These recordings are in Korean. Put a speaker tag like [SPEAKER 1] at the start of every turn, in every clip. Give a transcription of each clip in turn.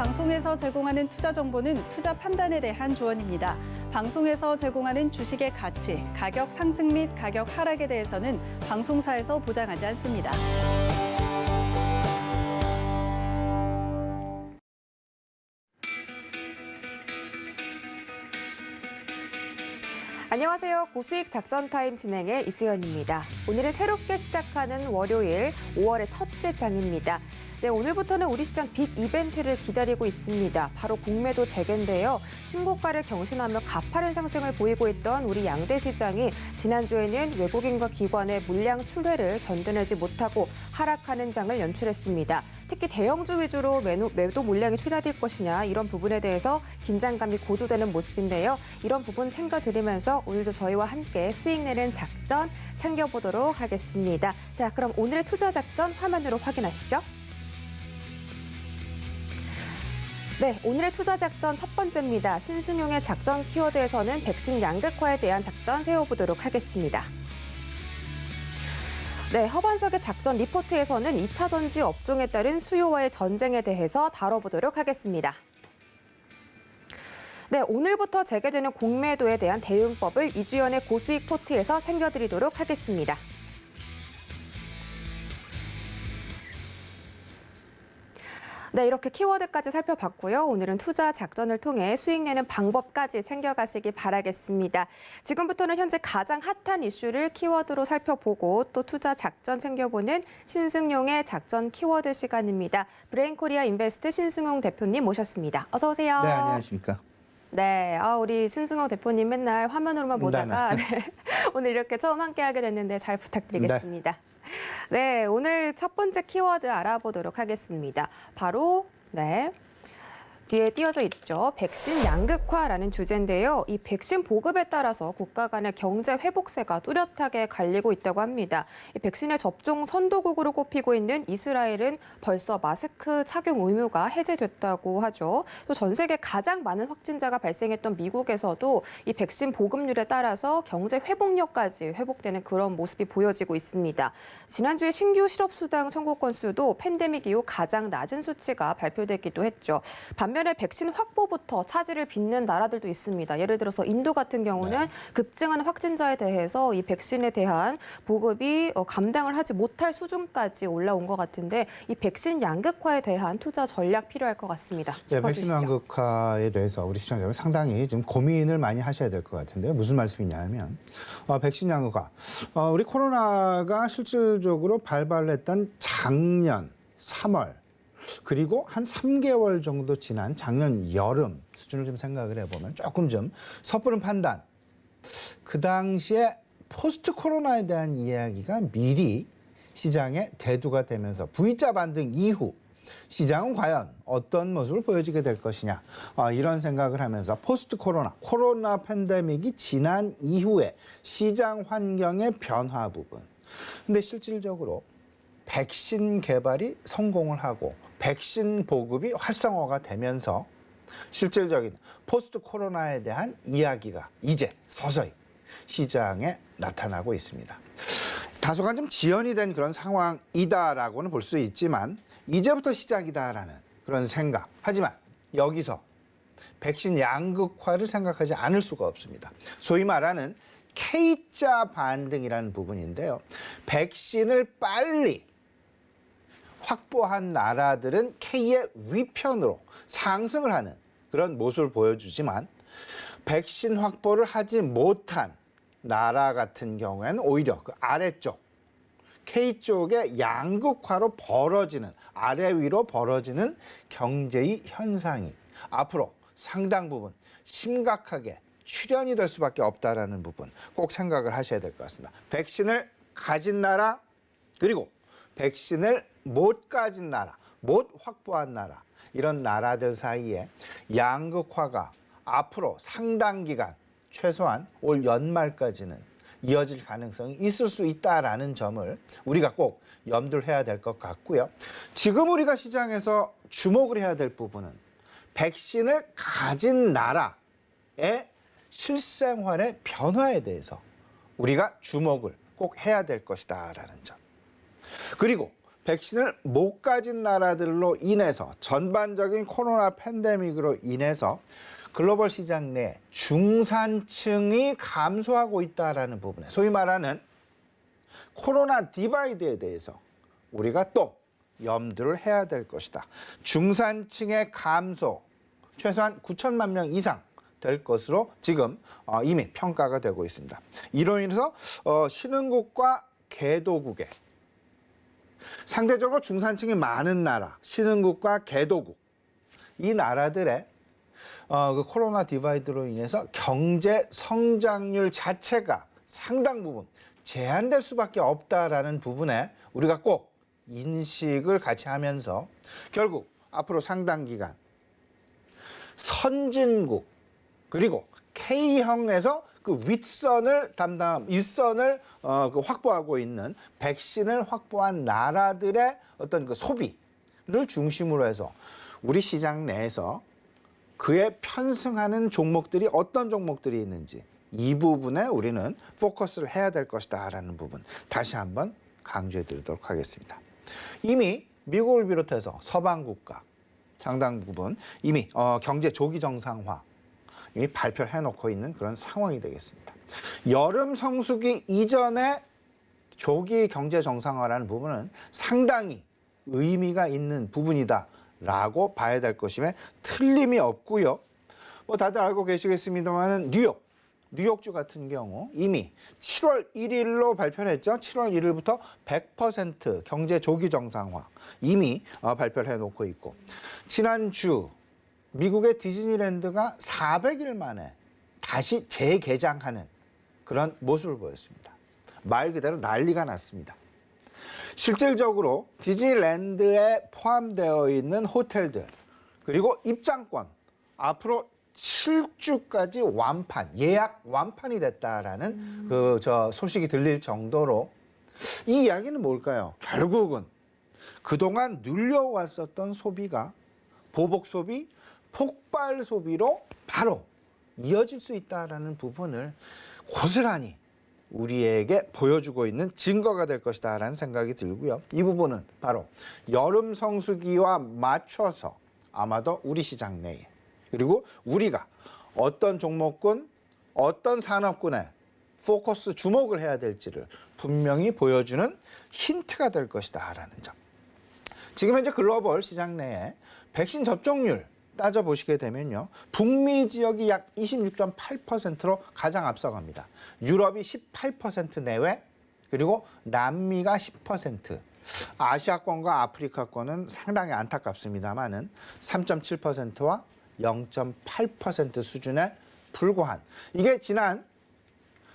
[SPEAKER 1] 방송에서 제공하는 투자 정보는 투자 판단에 대한 조언입니다. 방송에서 제공하는 주식의 가치, 가격 상승 및 가격 하락에 대해서는 방송사에서 보장하지 않습니다.
[SPEAKER 2] 안녕하세요. 고수익 작전타임 진행의 이수연입니다. 오늘은 새롭게 시작하는 월요일 5월의 첫째 장입니다. 네, 오늘부터는 우리 시장 빅 이벤트를 기다리고 있습니다. 바로 공매도 재개인데요. 신고가를 경신하며 가파른 상승을 보이고 있던 우리 양대 시장이 지난주에는 외국인과 기관의 물량 출회를 견뎌내지 못하고 하락하는 장을 연출했습니다. 특히 대형주 위주로 매도 물량이 출하될 것이냐 이런 부분에 대해서 긴장감이 고조되는 모습인데요. 이런 부분 챙겨드리면서 오늘도 저희와 함께 수익 내는 작전 챙겨보도록 하겠습니다. 자, 그럼 오늘의 투자 작전 화면으로 확인하시죠. 네, 오늘의 투자 작전 첫 번째입니다. 신승용의 작전 키워드에서는 백신 양극화에 대한 작전 세워보도록 하겠습니다. 네, 허반석의 작전 리포트에서는 2차 전지 업종에 따른 수요와의 전쟁에 대해서 다뤄보도록 하겠습니다. 네, 오늘부터 재개되는 공매도에 대한 대응법을 이주연의 고수익 포트에서 챙겨드리도록 하겠습니다. 네, 이렇게 키워드까지 살펴봤고요. 오늘은 투자 작전을 통해 수익 내는 방법까지 챙겨가시기 바라겠습니다. 지금부터는 현재 가장 핫한 이슈를 키워드로 살펴보고 또 투자 작전 챙겨보는 신승용의 작전 키워드 시간입니다. 브레인코리아 인베스트 신승용 대표님 모셨습니다. 어서 오세요.
[SPEAKER 3] 네, 안녕하십니까.
[SPEAKER 2] 네, 우리 신승용 대표님 맨날 화면으로만 보다가 네, 오늘 이렇게 처음 함께하게 됐는데 잘 부탁드리겠습니다. 네, 오늘 첫 번째 키워드 알아보도록 하겠습니다. 바로 뒤에 띄어져 있죠. 백신 양극화라는 주제인데요. 이 백신 보급에 따라서 국가 간의 경제 회복세가 뚜렷하게 갈리고 있다고 합니다. 이 백신의 접종 선도국으로 꼽히고 있는 이스라엘은 벌써 마스크 착용 의무가 해제됐다고 하죠. 또 전 세계 가장 많은 확진자가 발생했던 미국에서도 이 백신 보급률에 따라서 경제 회복력까지 회복되는 그런 모습이 보여지고 있습니다. 지난주에 신규 실업수당 청구 건수도 팬데믹 이후 가장 낮은 수치가 발표됐기도 했죠. 반면에 백신 확보부터 차질을 빚는 나라들도 있습니다. 예를 들어서 인도 같은 경우는 급증하는 확진자에 대해서 이 백신에 대한 보급이 감당을 하지 못할 수준까지 올라온 것 같은데 이 백신 양극화에 대한 투자 전략 필요할 것 같습니다.
[SPEAKER 3] 네, 백신 양극화에 대해서 우리 시청자분 상당히 지금 고민을 많이 하셔야 될 것 같은데요. 무슨 말씀이냐면 백신 양극화. 우리 코로나가 실질적으로 발발했던 작년 3월 그리고 한 3개월 정도 지난 작년 여름 수준을 좀 생각을 해보면 조금 좀 섣부른 판단. 그 당시에 포스트 코로나에 대한 이야기가 미리 시장에 대두가 되면서 V자 반등 이후 시장은 과연 어떤 모습을 보여지게 될 것이냐 이런 생각을 하면서 포스트 코로나 팬데믹이 지난 이후에 시장 환경의 변화 부분. 근데 실질적으로 백신 개발이 성공을 하고 백신 보급이 활성화가 되면서 실질적인 포스트 코로나에 대한 이야기가 이제 서서히 시장에 나타나고 있습니다. 다소간 좀 지연이 된 그런 상황이다라고는 볼 수 있지만 이제부터 시작이다라는 그런 생각. 하지만 여기서 백신 양극화를 생각하지 않을 수가 없습니다. 소위 말하는 K자 반등이라는 부분인데요. 백신을 빨리 확보한 나라들은 K의 위편으로 상승을 하는 그런 모습을 보여주지만 백신 확보를 하지 못한 나라 같은 경우에는 오히려 그 아래쪽 K 쪽의 양극화로 벌어지는 아래 위로 벌어지는 경제의 현상이 앞으로 상당 부분 심각하게 출현이 될 수밖에 없다라는 부분 꼭 생각을 하셔야 될 것 같습니다. 백신을 가진 나라 그리고 백신을 못 가진 나라, 못 확보한 나라 이런 나라들 사이에 양극화가 앞으로 상당 기간 최소한 올 연말까지는 이어질 가능성이 있을 수 있다라는 점을 우리가 꼭 염두를 해야 될 것 같고요. 지금 우리가 시장에서 주목을 해야 될 부분은 백신을 가진 나라의 실생활의 변화에 대해서 우리가 주목을 꼭 해야 될 것이다라는 점. 그리고 백신을 못 가진 나라들로 인해서 전반적인 코로나 팬데믹으로 인해서 글로벌 시장 내 중산층이 감소하고 있다라는 부분에 소위 말하는 코로나 디바이드에 대해서 우리가 또 염두를 해야 될 것이다. 중산층의 감소 최소한 9천만 명 이상 될 것으로 지금 이미 평가가 되고 있습니다. 이로 인해서 신흥국과 개도국에 상대적으로 중산층이 많은 나라, 신흥국과 개도국 이 나라들의 그 코로나 디바이드로 인해서 경제 성장률 자체가 상당 부분 제한될 수밖에 없다라는 부분에 우리가 꼭 인식을 같이 하면서 결국 앞으로 상당 기간 선진국 그리고 K형에서 그 윗선을 그 확보하고 있는 백신을 확보한 나라들의 어떤 그 소비를 중심으로 해서 우리 시장 내에서 그에 편승하는 종목들이 어떤 종목들이 있는지 이 부분에 우리는 포커스를 해야 될 것이다라는 부분 다시 한번 강조해 드리도록 하겠습니다. 이미 미국을 비롯해서 서방 국가 상당 부분 이미 경제 조기 정상화 이미 발표를 해놓고 있는 그런 상황이 되겠습니다. 여름 성수기 이전에 조기 경제 정상화라는 부분은 상당히 의미가 있는 부분이다라고 봐야 될 것임에 틀림이 없고요. 뭐 다들 알고 계시겠습니다만은 뉴욕주 같은 경우 이미 7월 1일로 발표를 했죠. 7월 1일부터 100% 경제 조기 정상화 이미 발표를 해놓고 있고 지난주 미국의 디즈니랜드가 400일 만에 다시 재개장하는 그런 모습을 보였습니다. 말 그대로 난리가 났습니다. 실질적으로 디즈니랜드에 포함되어 있는 호텔들 그리고 입장권 앞으로 7주까지 완판, 예약 완판이 됐다라는 소식이 들릴 정도로 이 이야기는 뭘까요? 결국은 그동안 눌려왔었던 소비가 보복 소비, 폭발 소비로 바로 이어질 수 있다라는 부분을 고스란히 우리에게 보여주고 있는 증거가 될 것이다라는 생각이 들고요. 이 부분은 바로 여름 성수기와 맞춰서 아마도 우리 시장 내에 그리고 우리가 어떤 종목군, 어떤 산업군에 포커스 주목을 해야 될지를 분명히 보여주는 힌트가 될 것이다라는 점. 지금 현재 글로벌 시장 내에 백신 접종률 따져보시게 되면요. 북미 지역이 약 26.8%로 가장 앞서갑니다. 유럽이 18% 내외, 그리고 남미가 10%. 아시아권과 아프리카권은 상당히 안타깝습니다만은 3.7%와 0.8% 수준에 불과한 이게 지난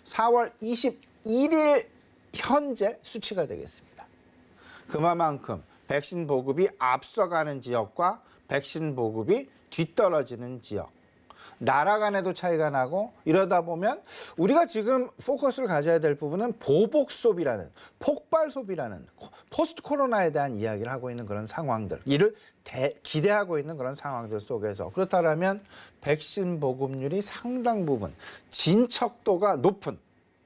[SPEAKER 3] 4월 21일 현재 수치가 되겠습니다. 그만큼 백신 보급이 앞서가는 지역과 백신 보급이 뒤떨어지는 지역 나라 간에도 차이가 나고 이러다 보면 우리가 지금 포커스를 가져야 될 부분은 보복 소비라는 폭발 소비라는 포스트 코로나에 대한 이야기를 하고 있는 그런 상황들 이를 기대하고 있는 그런 상황들 속에서 그렇다면 백신 보급률이 상당 부분 진척도가 높은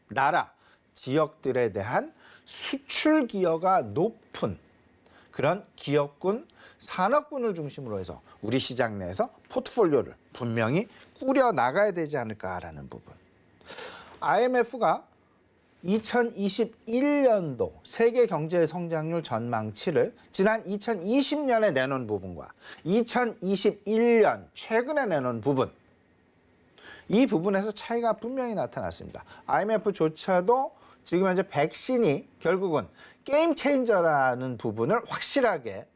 [SPEAKER 3] 나라 지역들에 대한 수출 기여가 높은 그런 기업군 산업군을 중심으로 해서 우리 시장 내에서 포트폴리오를 분명히 꾸려 나가야 되지 않을까라는 부분. IMF가 2021년도 세계 경제 성장률 전망치를 지난 2020년에 내놓은 부분과 2021년 최근에 내놓은 부분 이 부분에서 차이가 분명히 나타났습니다. IMF조차도 지금 현재 백신이 결국은 게임 체인저라는 부분을 확실하게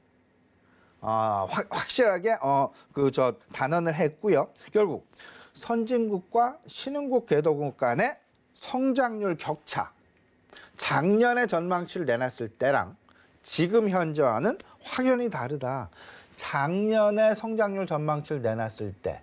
[SPEAKER 3] 단언을 했고요. 결국 선진국과 신흥국 개도국 간의 성장률 격차, 작년에 전망치를 내놨을 때랑 지금 현재와는 확연히 다르다. 작년에 성장률 전망치를 내놨을 때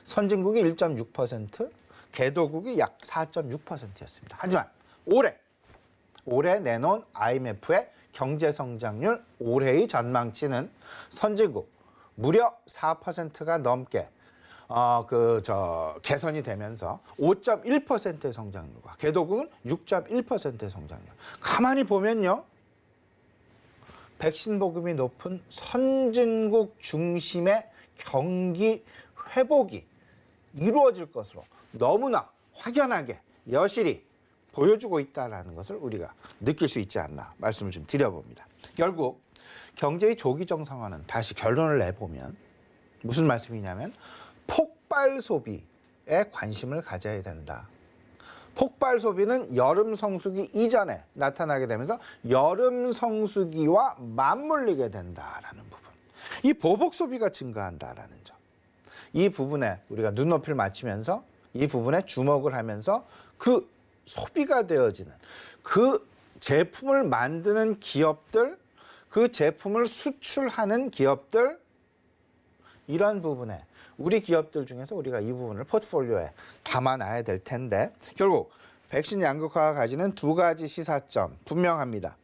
[SPEAKER 3] 선진국이 1.6%, 개도국이 약 4.6%였습니다. 하지만 올해 내놓은 IMF의 경제 성장률 올해의 전망치는 선진국 무려 4%가 넘게 개선이 되면서 5.1%의 성장률과 개도국은 6.1%의 성장률. 가만히 보면요. 백신 보급이 높은 선진국 중심의 경기 회복이 이루어질 것으로 너무나 확연하게 여실히 보여주고 있다는 것을 우리가 느낄 수 있지 않나 말씀을 좀 드려봅니다. 결국 경제의 조기 정상화는 다시 결론을 내보면 무슨 말씀이냐면 폭발 소비에 관심을 가져야 된다. 폭발 소비는 여름 성수기 이전에 나타나게 되면서 여름 성수기와 맞물리게 된다라는 부분. 이 보복 소비가 증가한다라는 점. 이 부분에 우리가 눈높이를 맞추면서 이 부분에 주목을 하면서 그 소비가 되어지는 그 제품을 만드는 기업들, 그 제품을 수출하는 기업들, 이런 부분에 우리 기업들 중에서 우리가 이 부분을 포트폴리오에 담아놔야 될 텐데 결국 백신 양극화가 가지는 두 가지 시사점 분명합니다.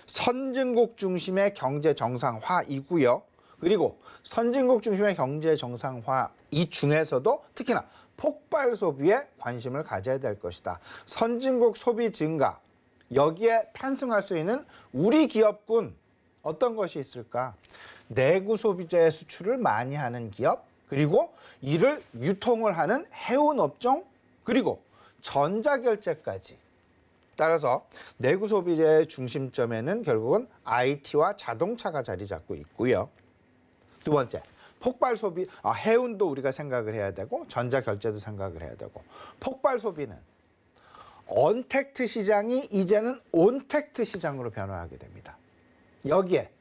[SPEAKER 3] 선진국 중심의 경제 정상화이고요. 그리고 선진국 중심의 경제 정상화 이 중에서도 특히나 폭발 소비에 관심을 가져야 될 것이다. 선진국 소비 증가, 여기에 편승할 수 있는 우리 기업군 어떤 것이 있을까? 내구 소비재 수출을 많이 하는 기업, 그리고 이를 유통을 하는 해운 업종, 그리고 전자결제까지. 따라서 내구 소비재의 중심점에는 결국은 IT와 자동차가 자리 잡고 있고요. 두 번째, 폭발 소비, 해운도 우리가 생각을 해야 되고 전자결제도 생각을 해야 되고 폭발 소비는 언택트 시장이 이제는 온택트 시장으로 변화하게 됩니다. 여기에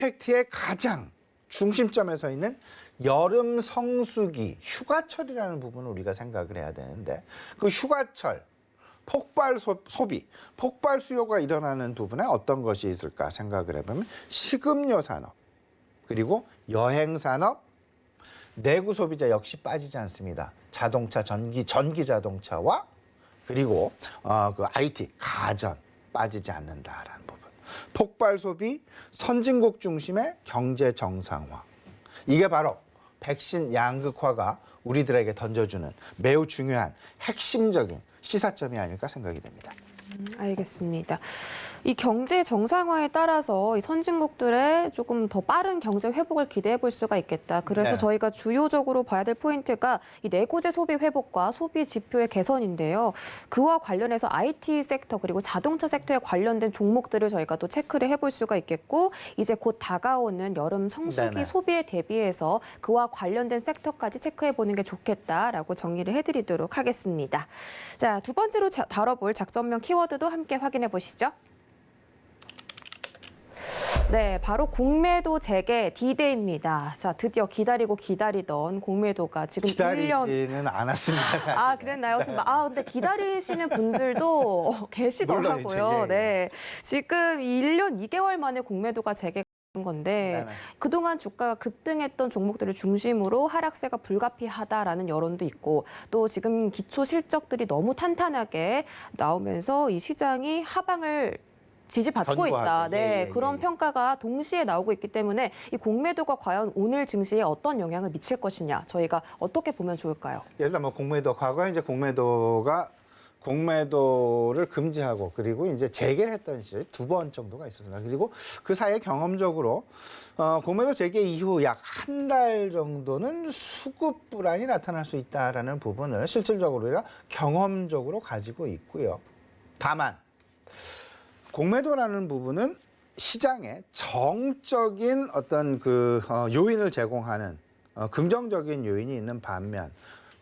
[SPEAKER 3] 온택트의 가장 중심점에 서 있는 여름 성수기, 휴가철이라는 부분을 우리가 생각을 해야 되는데 그 휴가철, 폭발 소비, 폭발 수요가 일어나는 부분에 어떤 것이 있을까 생각을 해보면 식음료 산업, 그리고 여행 산업, 내구 소비재 역시 빠지지 않습니다. 자동차, 전기 자동차와 그리고 그 IT, 가전 빠지지 않는다라는 부분. 폭발 소비, 선진국 중심의 경제 정상화. 이게 바로 백신 양극화가 우리들에게 던져주는 매우 중요한 핵심적인 시사점이 아닐까 생각이 됩니다.
[SPEAKER 2] 알겠습니다. 이 경제 정상화에 따라서 이 선진국들의 조금 더 빠른 경제 회복을 기대해 볼 수가 있겠다. 그래서
[SPEAKER 3] 네.
[SPEAKER 2] 저희가 주요적으로 봐야 될 포인트가 이 내구재 소비 회복과 소비 지표의 개선인데요. 그와 관련해서 IT 섹터 그리고 자동차 섹터에 관련된 종목들을 저희가 또 체크를 해볼 수가 있겠고 이제 곧 다가오는 여름 성수기
[SPEAKER 3] 네네.
[SPEAKER 2] 소비에 대비해서 그와 관련된 섹터까지 체크해 보는 게 좋겠다라고 정리를 해드리도록 하겠습니다. 자, 두 번째로 다뤄볼 작전명 키워드도 함께 확인해 보시죠. 네, 바로 공매도 재개 D-Day입니다. 자, 드디어 기다리던 공매도가 지금 1년.
[SPEAKER 3] 기다리지는 않았습니다, 사실.
[SPEAKER 2] 아, 그랬나요? 지금 근데 기다리시는 분들도 계시더라고요.
[SPEAKER 3] 물론이죠. 예, 예.
[SPEAKER 2] 네. 지금 1년 2개월 만에 공매도가 재개된 건데
[SPEAKER 3] 네네.
[SPEAKER 2] 그동안 주가가 급등했던 종목들을 중심으로 하락세가 불가피하다라는 여론도 있고 또 지금 기초 실적들이 너무 탄탄하게 나오면서 이 시장이 하방을 지지받고
[SPEAKER 3] 견고하죠.
[SPEAKER 2] 있다. 네,
[SPEAKER 3] 예.
[SPEAKER 2] 그런 평가가 동시에 나오고 있기 때문에 이 공매도가 과연 오늘 증시에 어떤 영향을 미칠 것이냐 저희가 어떻게 보면 좋을까요?
[SPEAKER 3] 일단 뭐 공매도 과거에 이제 공매도를 금지하고 그리고 이제 재개를 했던 시절이 2번 정도가 있었습니다. 그리고 그 사이에 경험적으로 공매도 재개 이후 약 한 달 정도는 수급 불안이 나타날 수 있다라는 부분을 실질적으로 우리가 경험적으로 가지고 있고요. 다만 공매도라는 부분은 시장에 정적인 어떤 그 요인을 제공하는 긍정적인 요인이 있는 반면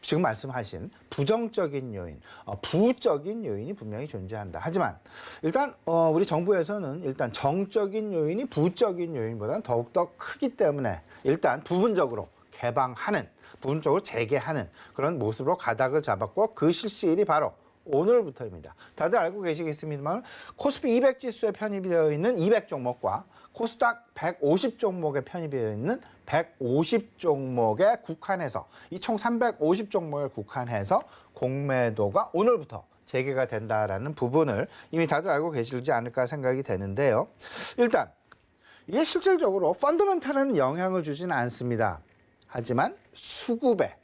[SPEAKER 3] 지금 말씀하신 부정적인 요인, 부적인 요인이 분명히 존재한다. 하지만 일단 우리 정부에서는 일단 정적인 요인이 부적인 요인보다는 더욱더 크기 때문에 일단 부분적으로 개방하는, 부분적으로 재개하는 그런 모습으로 가닥을 잡았고 그 실시일이 바로 오늘부터입니다. 다들 알고 계시겠습니다만 코스피 200 지수에 편입이 되어 있는 200종목과 코스닥 150 종목에 편입이 되어 있는 150 종목에 국한해서 이 총 350 종목에 국한해서 공매도가 오늘부터 재개가 된다라는 부분을 이미 다들 알고 계시지 않을까 생각이 되는데요. 일단 이게 실질적으로 펀더멘탈에는 영향을 주지는 않습니다. 하지만 수급에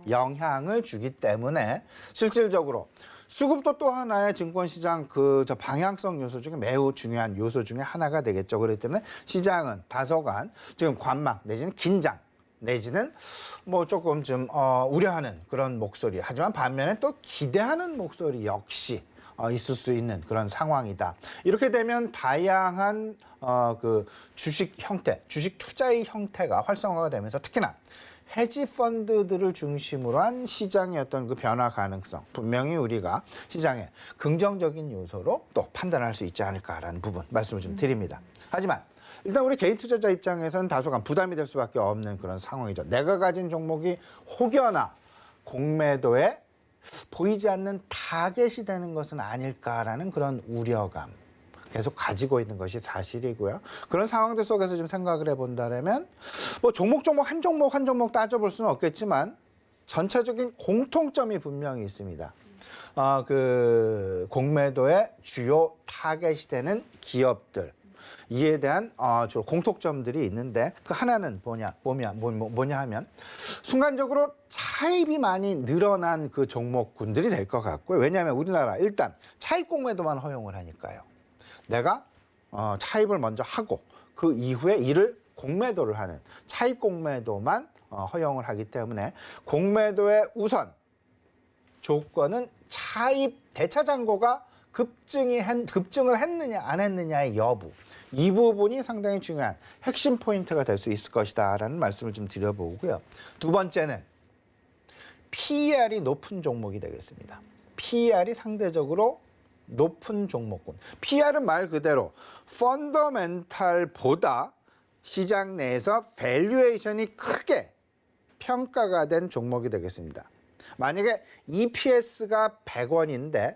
[SPEAKER 3] 영향을 주기 때문에 실질적으로 수급도 또 하나의 증권시장 저 방향성 요소 중에 매우 중요한 요소 중에 하나가 되겠죠. 그렇기 때문에 시장은 다소간 지금 관망 내지는 긴장 내지는 뭐 조금 좀 우려하는 그런 목소리. 하지만 반면에 또 기대하는 목소리 역시 있을 수 있는 그런 상황이다. 이렇게 되면 다양한 그 주식 형태, 주식 투자의 형태가 활성화가 되면서 특히나 헤지 펀드들을 중심으로 한 시장의 어떤 그 변화 가능성, 분명히 우리가 시장의 긍정적인 요소로 또 판단할 수 있지 않을까라는 부분 말씀을 좀 드립니다. 하지만 일단 우리 개인 투자자 입장에서는 다소간 부담이 될 수밖에 없는 그런 상황이죠. 내가 가진 종목이 혹여나 공매도에 보이지 않는 타겟이 되는 것은 아닐까라는 그런 우려감 계속 가지고 있는 것이 사실이고요. 그런 상황들 속에서 좀 생각을 해본다면 뭐 종목 한 종목 따져볼 수는 없겠지만 전체적인 공통점이 분명히 있습니다. 그 공매도의 주요 타겟이 되는 기업들 이에 대한 주로 공통점들이 있는데 그 하나는 뭐냐 하면 순간적으로 차입이 많이 늘어난 그 종목군들이 될 것 같고요. 왜냐하면 우리나라 일단 차입 공매도만 허용을 하니까요. 내가 차입을 먼저 하고 그 이후에 이를 공매도를 하는 차입 공매도만 허용을 하기 때문에 공매도의 우선 조건은 차입 대차 잔고가 급증을 했느냐 안 했느냐의 여부. 이 부분이 상당히 중요한 핵심 포인트가 될 수 있을 것이다라는 말씀을 좀 드려보고요. 두 번째는 PER이 높은 종목이 되겠습니다. PER이 상대적으로 높은 종목군. PER은 말 그대로 펀더멘탈보다 시장 내에서 밸류에이션이 크게 평가가 된 종목이 되겠습니다. 만약에 EPS가 100원인데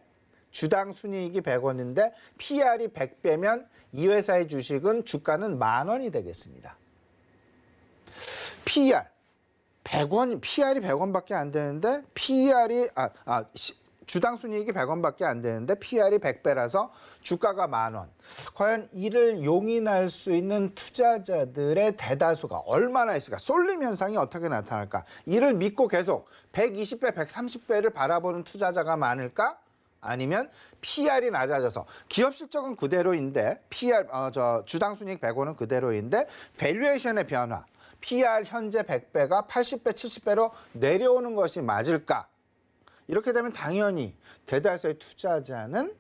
[SPEAKER 3] 주당 순이익이 100원인데 PER이 100배면 이 회사의 주식은 주가는 10,000원이 되겠습니다. PER 100원, PER이 100원밖에 안 되는데 PER이 주당 순이익이 100원밖에 안 되는데 PER이 100배라서 주가가 10,000원. 과연 이를 용인할 수 있는 투자자들의 대다수가 얼마나 있을까? 쏠림 현상이 어떻게 나타날까? 이를 믿고 계속 120배, 130배를 바라보는 투자자가 많을까? 아니면 PER이 낮아져서 기업 실적은 그대로인데 주당 순이익 100원은 그대로인데 밸류에이션의 변화, PER 현재 100배가 80배, 70배로 내려오는 것이 맞을까? 이렇게 되면 당연히 대다수의 투자자는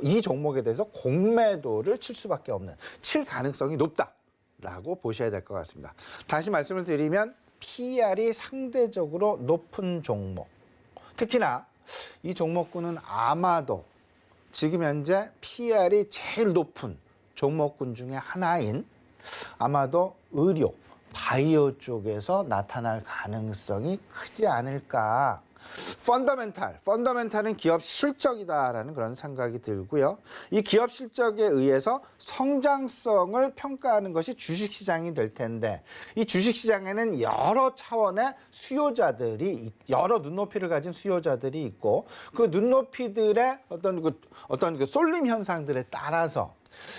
[SPEAKER 3] 이 종목에 대해서 공매도를 칠 수밖에 없는, 칠 가능성이 높다라고 보셔야 될 것 같습니다. 다시 말씀을 드리면 PER이 상대적으로 높은 종목, 특히나 이 종목군은 아마도 지금 현재 PER이 제일 높은 종목군 중에 하나인 아마도 의료, 바이오 쪽에서 나타날 가능성이 크지 않을까. 펀더멘탈은 기업 실적이다라는 그런 생각이 들고요. 이 기업 실적에 의해서 성장성을 평가하는 것이 주식시장이 될 텐데 이 주식시장에는 여러 차원의 수요자들이, 여러 눈높이를 가진 수요자들이 있고 그 눈높이들의 어떤 그 쏠림 현상들에 따라서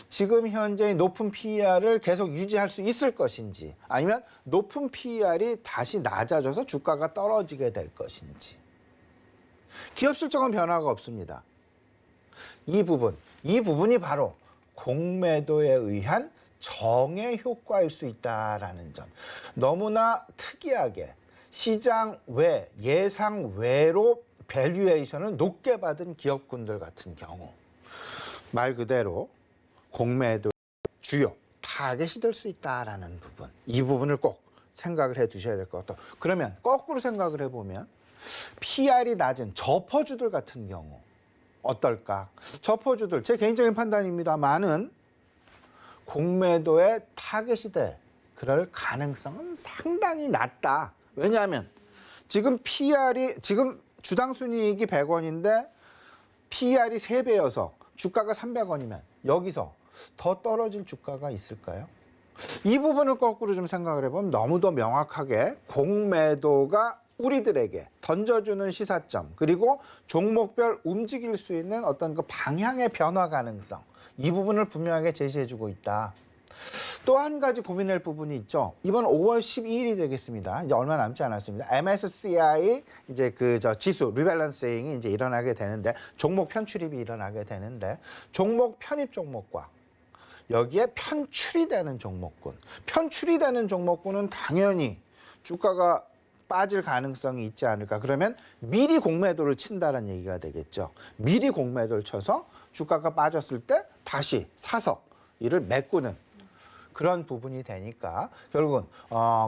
[SPEAKER 3] 지금 현재의 높은 PER을 계속 유지할 수 있을 것인지 아니면 높은 PER이 다시 낮아져서 주가가 떨어지게 될 것인지. 기업 실적은 변화가 없습니다. 이 부분이 바로 공매도에 의한 정의 효과일 수 있다라는 점. 너무나 특이하게 시장 외, 예상 외로 밸류에이션을 높게 받은 기업군들 같은 경우 말 그대로 공매도 주요 타겟이 될 수 있다라는 부분, 이 부분을 꼭 생각을 해 두셔야 될 것 같아요. 그러면 거꾸로 생각을 해보면 PER이 낮은 저퍼주들 같은 경우 어떨까? 저퍼주들, 제 개인적인 판단입니다만은 공매도의 타겟이 될 그럴 가능성은 상당히 낮다. 왜냐하면 지금 지금 주당 순이익이 100원인데 PER이 3배여서 주가가 300원이면 여기서 더 떨어질 주가가 있을까요? 이 부분을 거꾸로 좀 생각을 해보면 너무도 명확하게 공매도가 우리들에게 던져주는 시사점, 그리고 종목별 움직일 수 있는 어떤 그 방향의 변화 가능성, 이 부분을 분명하게 제시해주고 있다. 또 한 가지 고민할 부분이 있죠. 이번 5월 12일이 되겠습니다. 이제 얼마 남지 않았습니다. MSCI 이제 지수 리밸런싱이 이제 일어나게 되는데 종목 편출입이 일어나게 되는데 종목 편입 종목과 여기에 편출이 되는 종목군은 당연히 주가가 빠질 가능성이 있지 않을까. 그러면 미리 공매도를 친다는 얘기가 되겠죠. 미리 공매도를 쳐서 주가가 빠졌을 때 다시 사서 이를 메꾸는 그런 부분이 되니까 결국은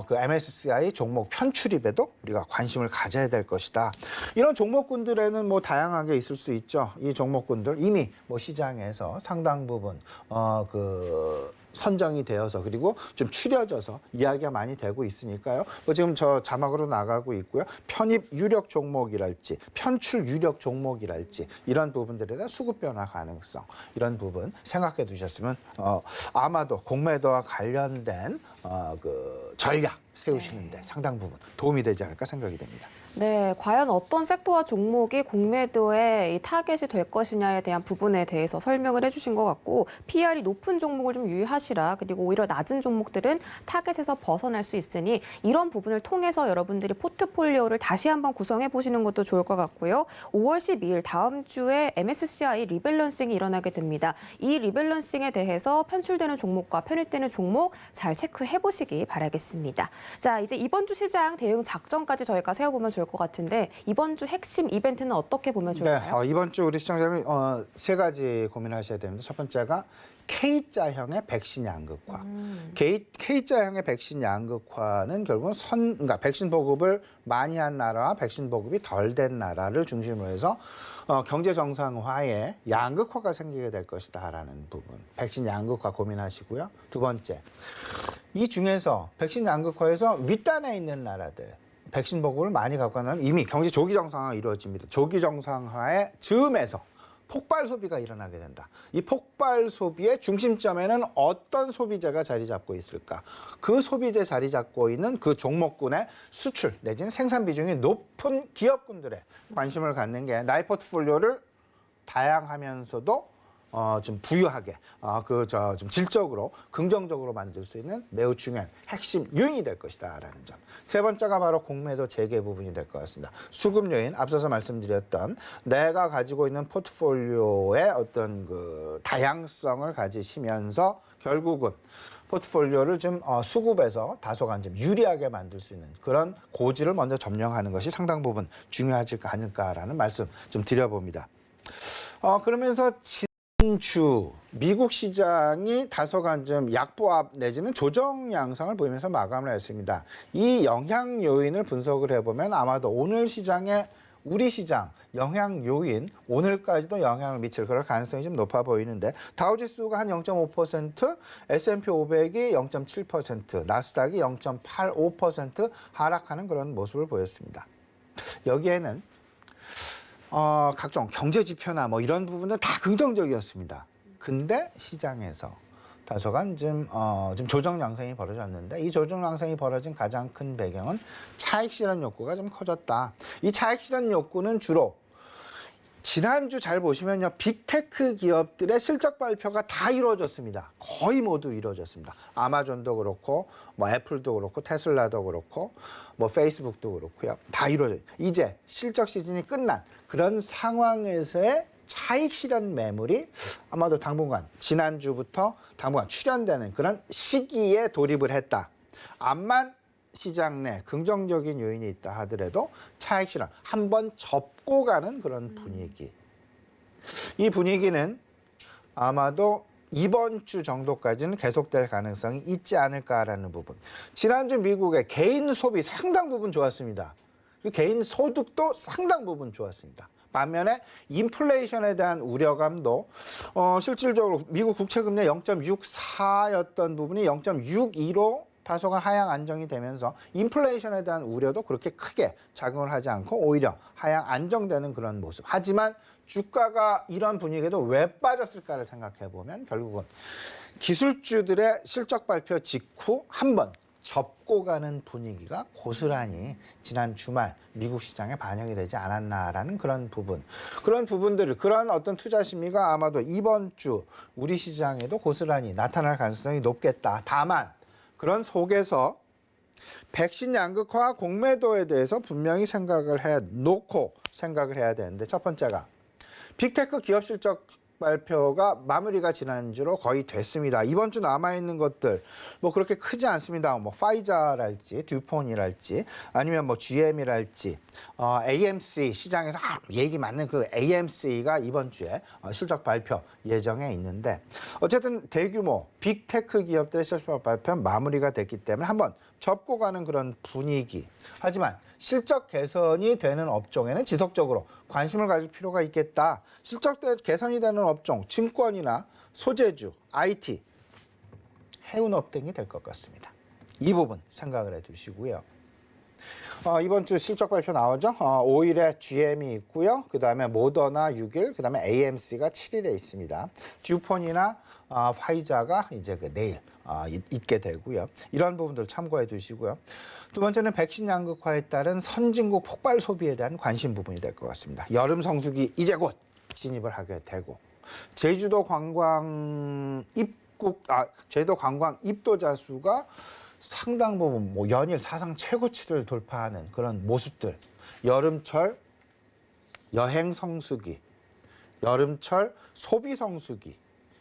[SPEAKER 3] 그 MSCI 종목 편출입에도 우리가 관심을 가져야 될 것이다. 이런 종목군들에는 뭐 다양하게 있을 수 있죠. 이 종목군들 이미 뭐 시장에서 상당 부분 선정이 되어서 그리고 좀 추려져서 이야기가 많이 되고 있으니까요. 뭐 지금 저 자막으로 나가고 있고요. 편입 유력 종목이랄지 편출 유력 종목이랄지 이런 부분들에 대한 수급 변화 가능성 이런 부분 생각해 두셨으면 아마도 공매도와 관련된 그 전략 세우시는데 상당 부분 도움이 되지 않을까 생각이 됩니다.
[SPEAKER 2] 네, 과연 어떤 섹터와 종목이 공매도의 이 타겟이 될 것이냐에 대한 부분에 대해서 설명을 해주신 것 같고 PR이 높은 종목을 좀 유의하시라. 그리고 오히려 낮은 종목들은 타겟에서 벗어날 수 있으니 이런 부분을 통해서 여러분들이 포트폴리오를 다시 한번 구성해 보시는 것도 좋을 것 같고요. 5월 12일 다음 주에 MSCI 리밸런싱이 일어나게 됩니다. 이 리밸런싱에 대해서 편출되는 종목과 편입되는 종목 잘 체크해 보시기 바라겠습니다. 자, 이제 이번 주 시장 대응 작전까지 저희가 세워보면 좋을 것 같은데 이번 주 핵심 이벤트는 어떻게 보면 좋을까요?
[SPEAKER 3] 네, 이번 주 우리 시청자분 세 가지 고민하셔야 됩니다. 첫 번째가 K자형의 백신 양극화. K자형의 백신 양극화는 결국은 그러니까 백신 보급을 많이 한 나라와 백신 보급이 덜 된 나라를 중심으로 해서 경제 정상화에 양극화가 생기게 될 것이다라는 부분. 백신 양극화 고민하시고요. 두 번째, 이 중에서 백신 양극화에서 윗단에 있는 나라들. 백신 보급을 많이 갖고 가면 이미 경제 조기 정상화가 이루어집니다. 조기 정상화의 즈음에서 폭발 소비가 일어나게 된다. 이 폭발 소비의 중심점에는 어떤 소비재가 자리 잡고 있을까? 그 소비재 자리 잡고 있는 그 종목군의 수출 내지는 생산 비중이 높은 기업군들에 관심을 갖는 게 나의 포트폴리오를 다양하면서도 좀 부유하게 좀 질적으로 긍정적으로 만들 수 있는 매우 중요한 핵심 요인이 될 것이다라는 점. 세 번째가 바로 공매도 재개 부분이 될 것 같습니다. 수급 요인 앞서서 말씀드렸던 내가 가지고 있는 포트폴리오의 어떤 그 다양성을 가지시면서 결국은 포트폴리오를 좀 수급에서 다소간 좀 유리하게 만들 수 있는 그런 고지를 먼저 점령하는 것이 상당 부분 중요하지 않을까라는 말씀 좀 드려봅니다. 그러면서 주 미국 시장이 다소간 좀 약보합 내지는 조정 양상을 보이면서 마감을 했습니다. 이 영향 요인을 분석을 해보면 아마도 오늘 시장에 우리 시장 영향 요인 오늘까지도 영향을 미칠 그럴 가능성이 좀 높아 보이는데 다우지수가 한 0.5%, S&P 500이 0.7%, 나스닥이 0.85% 하락하는 그런 모습을 보였습니다. 여기에는 각종 경제 지표나 뭐 이런 부분은 다 긍정적이었습니다. 근데 시장에서 다소간 좀 조정 양상이 벌어졌는데 이 조정 양상이 벌어진 가장 큰 배경은 차익 실현 욕구가 좀 커졌다. 이 차익 실현 욕구는 주로 지난주 잘 보시면요. 빅테크 기업들의 실적 발표가 다 이루어졌습니다. 거의 모두 이루어졌습니다. 아마존도 그렇고 뭐 애플도 그렇고 테슬라도 그렇고 뭐 페이스북도 그렇고요. 다 이루어졌어요. 이제 실적 시즌이 끝난 그런 상황에서의 차익 실현 매물이 아마도 당분간 지난주부터 당분간 출현되는 그런 시기에 돌입을 했다. 암만 시장 내 긍정적인 요인이 있다 하더라도 차익 실현 한번 접고 가는 그런 분위기. 이 분위기는 아마도 이번 주 정도까지는 계속될 가능성이 있지 않을까라는 부분. 지난주 미국의 개인 소비 상당 부분 좋았습니다. 그리고 개인 소득도 상당 부분 좋았습니다. 반면에 인플레이션에 대한 우려감도 실질적으로 미국 국채금리 0.64였던 부분이 0.62로 다소간 하향 안정이 되면서 인플레이션에 대한 우려도 그렇게 크게 작용을 하지 않고 오히려 하향 안정되는 그런 모습. 하지만 주가가 이런 분위기에도 왜 빠졌을까를 생각해 보면 결국은 기술주들의 실적 발표 직후 한번 접고 가는 분위기가 고스란히 지난 주말 미국 시장에 반영이 되지 않았나라는 그런 부분들을 그런 어떤 투자 심리가 아마도 이번 주 우리 시장에도 고스란히 나타날 가능성이 높겠다. 다만 그런 속에서 백신 양극화 공매도에 대해서 분명히 생각을 해야 되는데 첫 번째가 빅테크 기업 실적 발표가 마무리가 지난주로 거의 됐습니다. 이번 주 남아있는 것들 뭐 그렇게 크지 않습니다. 뭐 파이자랄지 듀폰이랄지 아니면 뭐 GM이랄지 AMC 시장에서 얘기 많는 그 AMC가 이번 주에 실적 발표 예정에 있는데 어쨌든 대규모 빅테크 기업들의 실적 발표 마무리가 됐기 때문에 한번 접고 가는 그런 분위기. 하지만 실적 개선이 되는 업종에는 지속적으로 관심을 가질 필요가 있겠다. 실적 개선이 되는 업종, 증권이나 소재주, IT, 해운업 등이 될 것 같습니다. 이 부분 생각을 해두시고요. 이번 주 실적 발표 나오죠. 5일에 GM이 있고요. 그다음에 모더나 6일, 그다음에 AMC가 7일에 있습니다. 듀폰이나 화이자가 이제 내일 있게 되고요. 이런 부분들 참고해 두시고요. 두 번째는 백신 양극화에 따른 선진국 폭발 소비에 대한 관심 부분이 될 것 같습니다. 여름 성수기 이제 곧 진입을 하게 되고 제주도 관광 입도자 수가 상당 부분 뭐 연일 사상 최고치를 돌파하는 그런 모습들. 여름철 여행 성수기, 여름철 소비 성수기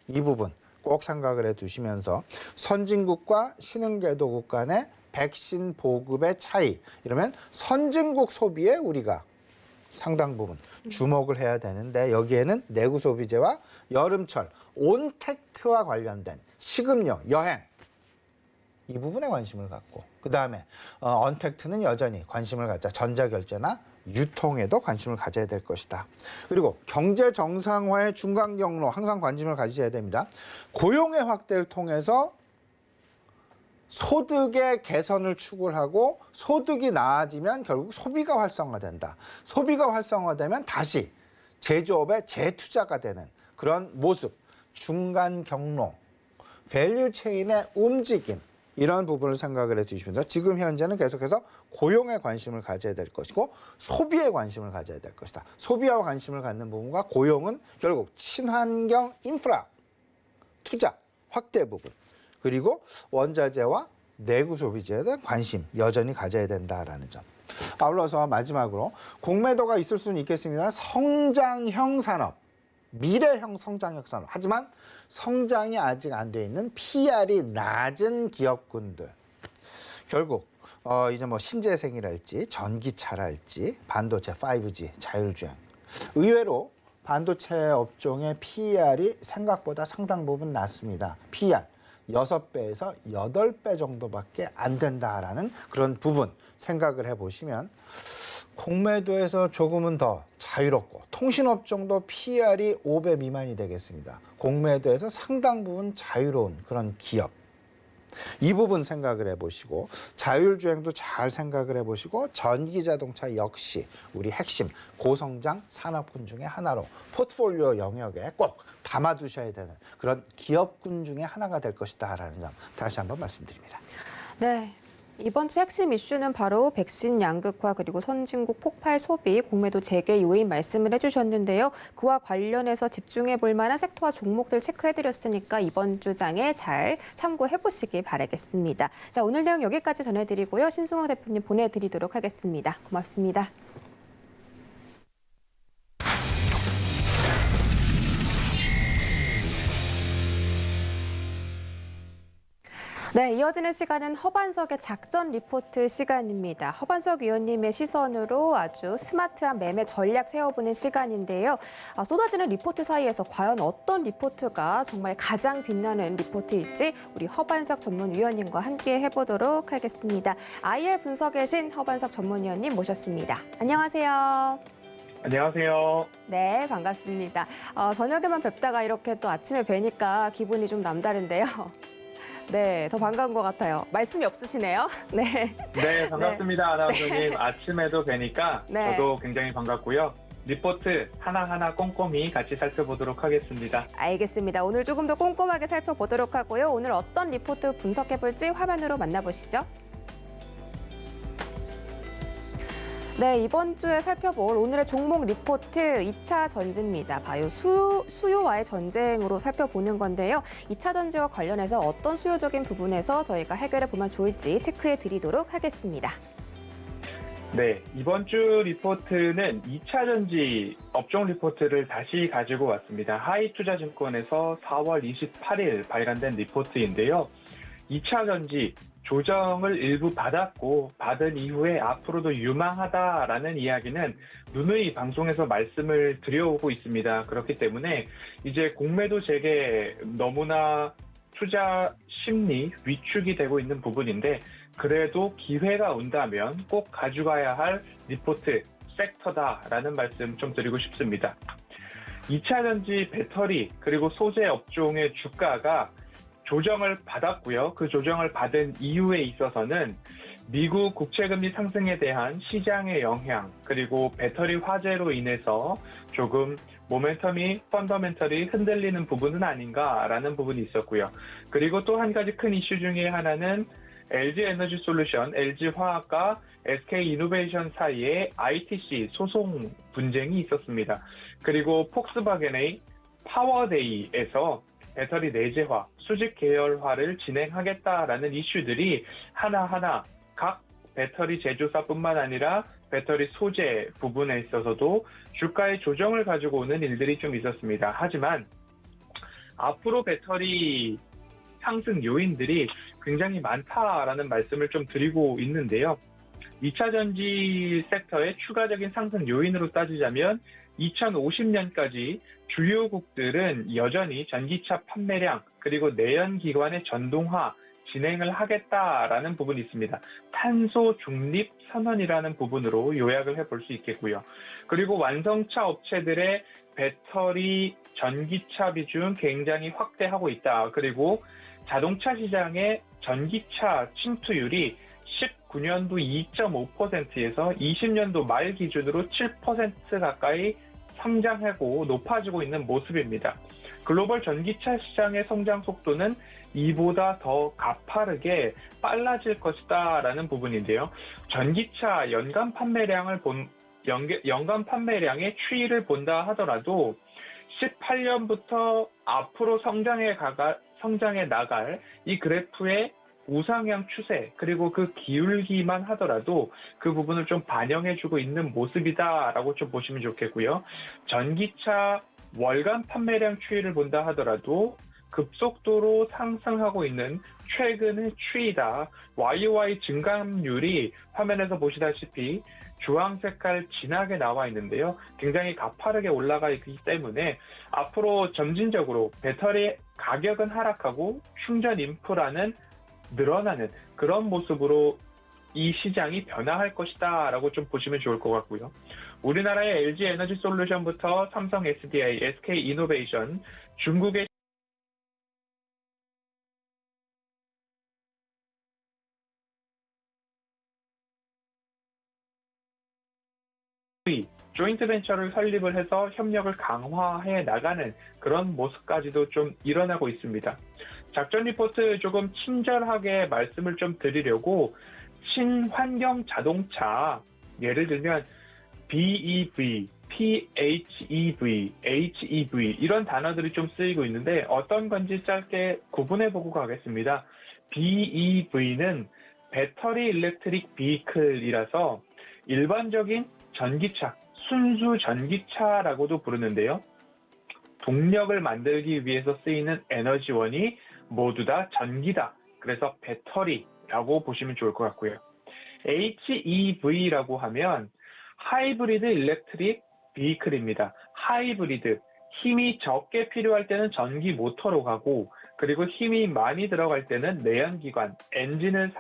[SPEAKER 3] 이 부분 꼭 생각을 해두시면서 선진국과 신흥개도국 간의 백신 보급의 차이 이러면 선진국 소비에 우리가 상당 부분 주목을 해야 되는데 여기에는 내구 소비재와 여름철 온택트와 관련된 식음료, 여행 이 부분에 관심을 갖고 그다음에 언택트는 여전히 관심을 갖자. 전자결제나 유통에도 관심을 가져야 될 것이다. 그리고 경제 정상화의 중간 경로 항상 관심을 가지셔야 됩니다. 고용의 확대를 통해서 소득의 개선을 추구하고 소득이 나아지면 결국 소비가 활성화된다. 소비가 활성화되면 다시 제조업에 재투자가 되는 그런 모습, 중간 경로, 밸류 체인의 움직임 이런 부분을 생각을 해주시면서 지금 현재는 계속해서 고용에 관심을 가져야 될 것이고 소비에 관심을 가져야 될 것이다. 소비와 관심을 갖는 부분과 고용은 결국 친환경 인프라, 투자, 확대 부분 그리고 원자재와 내구 소비재에 대한 관심 여전히 가져야 된다라는 점. 아울러서 마지막으로 공매도가 있을 수는 있겠습니다. 성장형 산업, 미래형 성장형 산업. 하지만 성장이 아직 안 돼 있는 PR이 낮은 기업군들. 결국 이제 뭐 신재생이랄지 전기차랄지 반도체 5G 자율주행. 의외로 반도체 업종의 PR이 생각보다 상당 부분 낮습니다. PR 6배에서 8배 정도밖에 안 된다라는 그런 부분 생각을 해보시면 공매도에서 조금은 더 자유롭고 통신업종도 PR이 5배 미만이 되겠습니다. 공매도에서 상당 부분 자유로운 그런 기업. 이 부분 생각을 해보시고 자율주행도 잘 생각을 해보시고 전기자동차 역시 우리 핵심 고성장 산업군 중에 하나로 포트폴리오 영역에 꼭 담아두셔야 되는 그런 기업군 중에 하나가 될 것이다라는 점 다시 한번 말씀드립니다.
[SPEAKER 2] 네. 이번 주 핵심 이슈는 바로 백신 양극화 그리고 선진국 폭발 소비, 공매도 재개 요인 말씀을 해주셨는데요. 그와 관련해서 집중해 볼 만한 섹터와 종목들 체크해드렸으니까 이번 주 장에 잘 참고해 보시기 바라겠습니다. 자, 오늘 내용 여기까지 전해드리고요. 신승호 대표님 보내드리도록 하겠습니다. 고맙습니다. 네, 이어지는 시간은 허반석의 작전 리포트 시간입니다. 허반석 위원님의 시선으로 아주 스마트한 매매 전략 세워보는 시간인데요. 쏟아지는 리포트 사이에서 과연 어떤 리포트가 정말 가장 빛나는 리포트일지 우리 허반석 전문위원님과 함께 해보도록 하겠습니다. IR 분석의 신 허반석 전문위원님 모셨습니다. 안녕하세요.
[SPEAKER 4] 안녕하세요.
[SPEAKER 2] 네, 반갑습니다. 저녁에만 뵙다가 이렇게 또 아침에 뵈니까 기분이 좀 남다른데요. 네, 더 반가운 것 같아요. 말씀이 없으시네요. 네.
[SPEAKER 4] 네, 반갑습니다. 아나운서님. 아침에도 뵈니까
[SPEAKER 2] 네.
[SPEAKER 4] 저도 굉장히 반갑고요. 리포트 하나하나 꼼꼼히 같이 살펴보도록 하겠습니다.
[SPEAKER 2] 알겠습니다. 오늘 조금 더 꼼꼼하게 살펴보도록 하고요. 오늘 어떤 리포트 분석해볼지 화면으로 만나보시죠. 네, 이번 주에 살펴볼 오늘의 종목 리포트 2차 전지입니다. 바이오 수요와의 전쟁으로 살펴보는 건데요. 2차 전지와 관련해서 어떤 수요적인 부분에서 저희가 해결해 보면 좋을지 체크해 드리도록 하겠습니다.
[SPEAKER 4] 네, 이번 주 리포트는 2차 전지 업종 리포트를 다시 가지고 왔습니다. 하이투자증권에서 4월 28일 발간된 리포트인데요. 2차 전지 조정을 일부 받았고 받은 이후에 앞으로도 유망하다라는 이야기는 누누이 방송에서 말씀을 드려오고 있습니다. 그렇기 때문에 이제 공매도 재개 너무나 투자 심리 위축이 되고 있는 부분인데 그래도 기회가 온다면 꼭 가져가야 할 리포트 섹터다라는 말씀 좀 드리고 싶습니다. 2차 전지 배터리 그리고 소재 업종의 주가가 조정을 받았고요. 그 조정을 받은 이유에 있어서는 미국 국채금리 상승에 대한 시장의 영향 그리고 배터리 화재로 인해서 조금 모멘텀이 펀더멘털이 흔들리는 부분은 아닌가라는 부분이 있었고요. 그리고 또 한 가지 큰 이슈 중에 하나는 LG 에너지 솔루션, LG 화학과 SK 이노베이션 사이에 ITC 소송 분쟁이 있었습니다. 그리고 폭스바겐의 파워데이에서 배터리 내재화, 수직 계열화를 진행하겠다라는 이슈들이 하나하나 각 배터리 제조사뿐만 아니라 배터리 소재 부분에 있어서도 주가의 조정을 가지고 오는 일들이 좀 있었습니다. 하지만 앞으로 배터리 상승 요인들이 굉장히 많다라는 말씀을 좀 드리고 있는데요. 2차 전지 섹터의 추가적인 상승 요인으로 따지자면 2050년까지 주요국들은 여전히 전기차 판매량 그리고 내연기관의 전동화 진행을 하겠다라는 부분이 있습니다. 탄소 중립 선언이라는 부분으로 요약을 해볼 수 있겠고요. 그리고 완성차 업체들의 배터리 전기차 비중 굉장히 확대하고 있다. 그리고 자동차 시장의 전기차 침투율이 19년도 2.5%에서 20년도 말 기준으로 7% 가까이 성장하고 높아지고 있는 모습입니다. 글로벌 전기차 시장의 성장 속도는 이보다 더 가파르게 빨라질 것이다 라는 부분인데요. 전기차 연간 판매량의 추이를 본다 하더라도 18년부터 앞으로 성장해 나갈 이 그래프의 우상향 추세 그리고 그 기울기만 하더라도 그 부분을 좀 반영해주고 있는 모습이다라고 좀 보시면 좋겠고요. 전기차 월간 판매량 추이를 본다 하더라도 급속도로 상승하고 있는 최근의 추이다. YOY 증감률이 화면에서 보시다시피 주황 색깔 진하게 나와 있는데요. 굉장히 가파르게 올라가 있기 때문에 앞으로 점진적으로 배터리 가격은 하락하고 충전 인프라는 늘어나는 그런 모습으로 이 시장이 변화할 것이다 라고 좀 보시면 좋을 것 같고요. 우리나라의 LG 에너지 솔루션부터 삼성 SDI, SK 이노베이션, 중국의 조인트 벤처를 설립을 해서 협력을 강화해 나가는 그런 모습까지도 좀 일어나고 있습니다. 작전 리포트 조금 친절하게 말씀을 좀 드리려고 친환경 자동차, 예를 들면 BEV, PHEV, HEV 이런 단어들이 좀 쓰이고 있는데 어떤 건지 짧게 구분해보고 가겠습니다. BEV는 배터리 일렉트릭 비클이라서 일반적인 전기차, 순수 전기차라고도 부르는데요. 동력을 만들기 위해서 쓰이는 에너지원이 모두 다 전기다. 그래서 배터리라고 보시면 좋을 것 같고요. HEV라고 하면 하이브리드 일렉트릭 비클입니다. 하이브리드, 힘이 적게 필요할 때는 전기 모터로 가고 그리고 힘이 많이 들어갈 때는 내연기관, 엔진을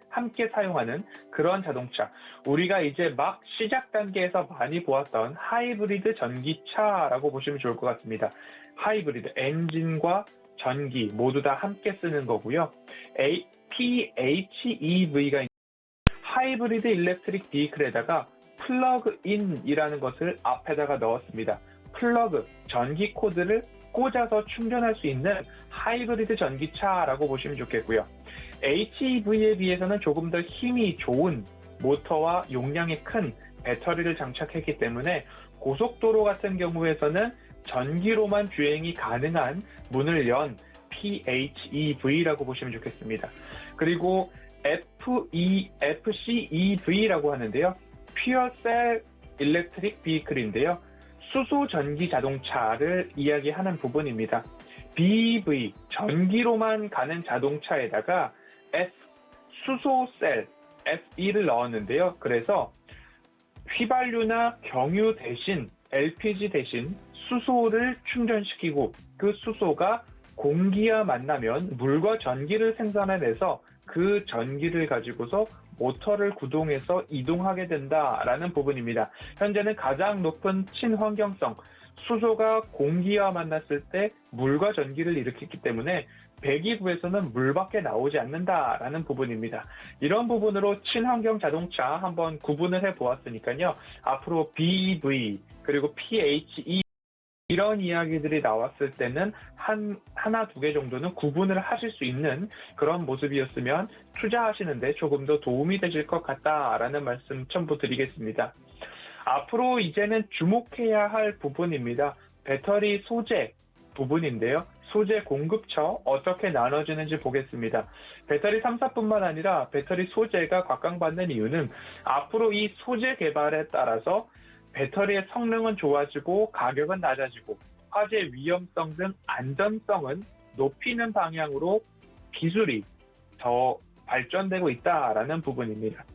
[SPEAKER 4] 함께 사용하는 그런 자동차. 우리가 이제 막 시작 단계에서 많이 보았던 하이브리드 전기차라고 보시면 좋을 것 같습니다. 하이브리드, 엔진과 전기 모두 다 함께 쓰는 거고요. PHEV가 하이브리드 일렉트릭 비클에다가 플러그인이라는 것을 앞에다가 넣었습니다. 플러그, 전기 코드를 꽂아서 충전할 수 있는 하이브리드 전기차라고 보시면 좋겠고요. HEV에 비해서는 조금 더 힘이 좋은 모터와 용량이 큰 배터리를 장착했기 때문에 고속도로 같은 경우에서는 전기로만 주행이 가능한 문을 연 PHEV라고 보시면 좋겠습니다. 그리고 FCEV라고 하는데요. Fuel Cell Electric Vehicle인데요. 수소 전기 자동차를 이야기하는 부분입니다. BEV, 전기로만 가는 자동차에다가 수소 셀, SE를 넣었는데요. 그래서 휘발유나 경유 대신 LPG 대신 수소를 충전시키고 그 수소가 공기와 만나면 물과 전기를 생산해내서 그 전기를 가지고서 모터를 구동해서 이동하게 된다라는 부분입니다. 현재는 가장 높은 친환경성, 수소가 공기와 만났을 때 물과 전기를 일으키기 때문에 배기구에서는 물밖에 나오지 않는다라는 부분입니다. 이런 부분으로 친환경 자동차 한번 구분을 해보았으니까요. 앞으로 BEV 그리고 PHE 이런 이야기들이 나왔을 때는 하나, 두 개 정도는 구분을 하실 수 있는 그런 모습이었으면 투자하시는데 조금 더 도움이 되실 것 같다라는 말씀 첨부드리겠습니다. 앞으로 이제는 주목해야 할 부분입니다. 배터리 소재 부분인데요. 소재 공급처 어떻게 나눠지는지 보겠습니다. 배터리 3사뿐만 아니라 배터리 소재가 각광받는 이유는 앞으로 이 소재 개발에 따라서 배터리의 성능은 좋아지고 가격은 낮아지고 화재 위험성 등 안전성은 높이는 방향으로 기술이 더 발전되고 있다라는 부분입니다.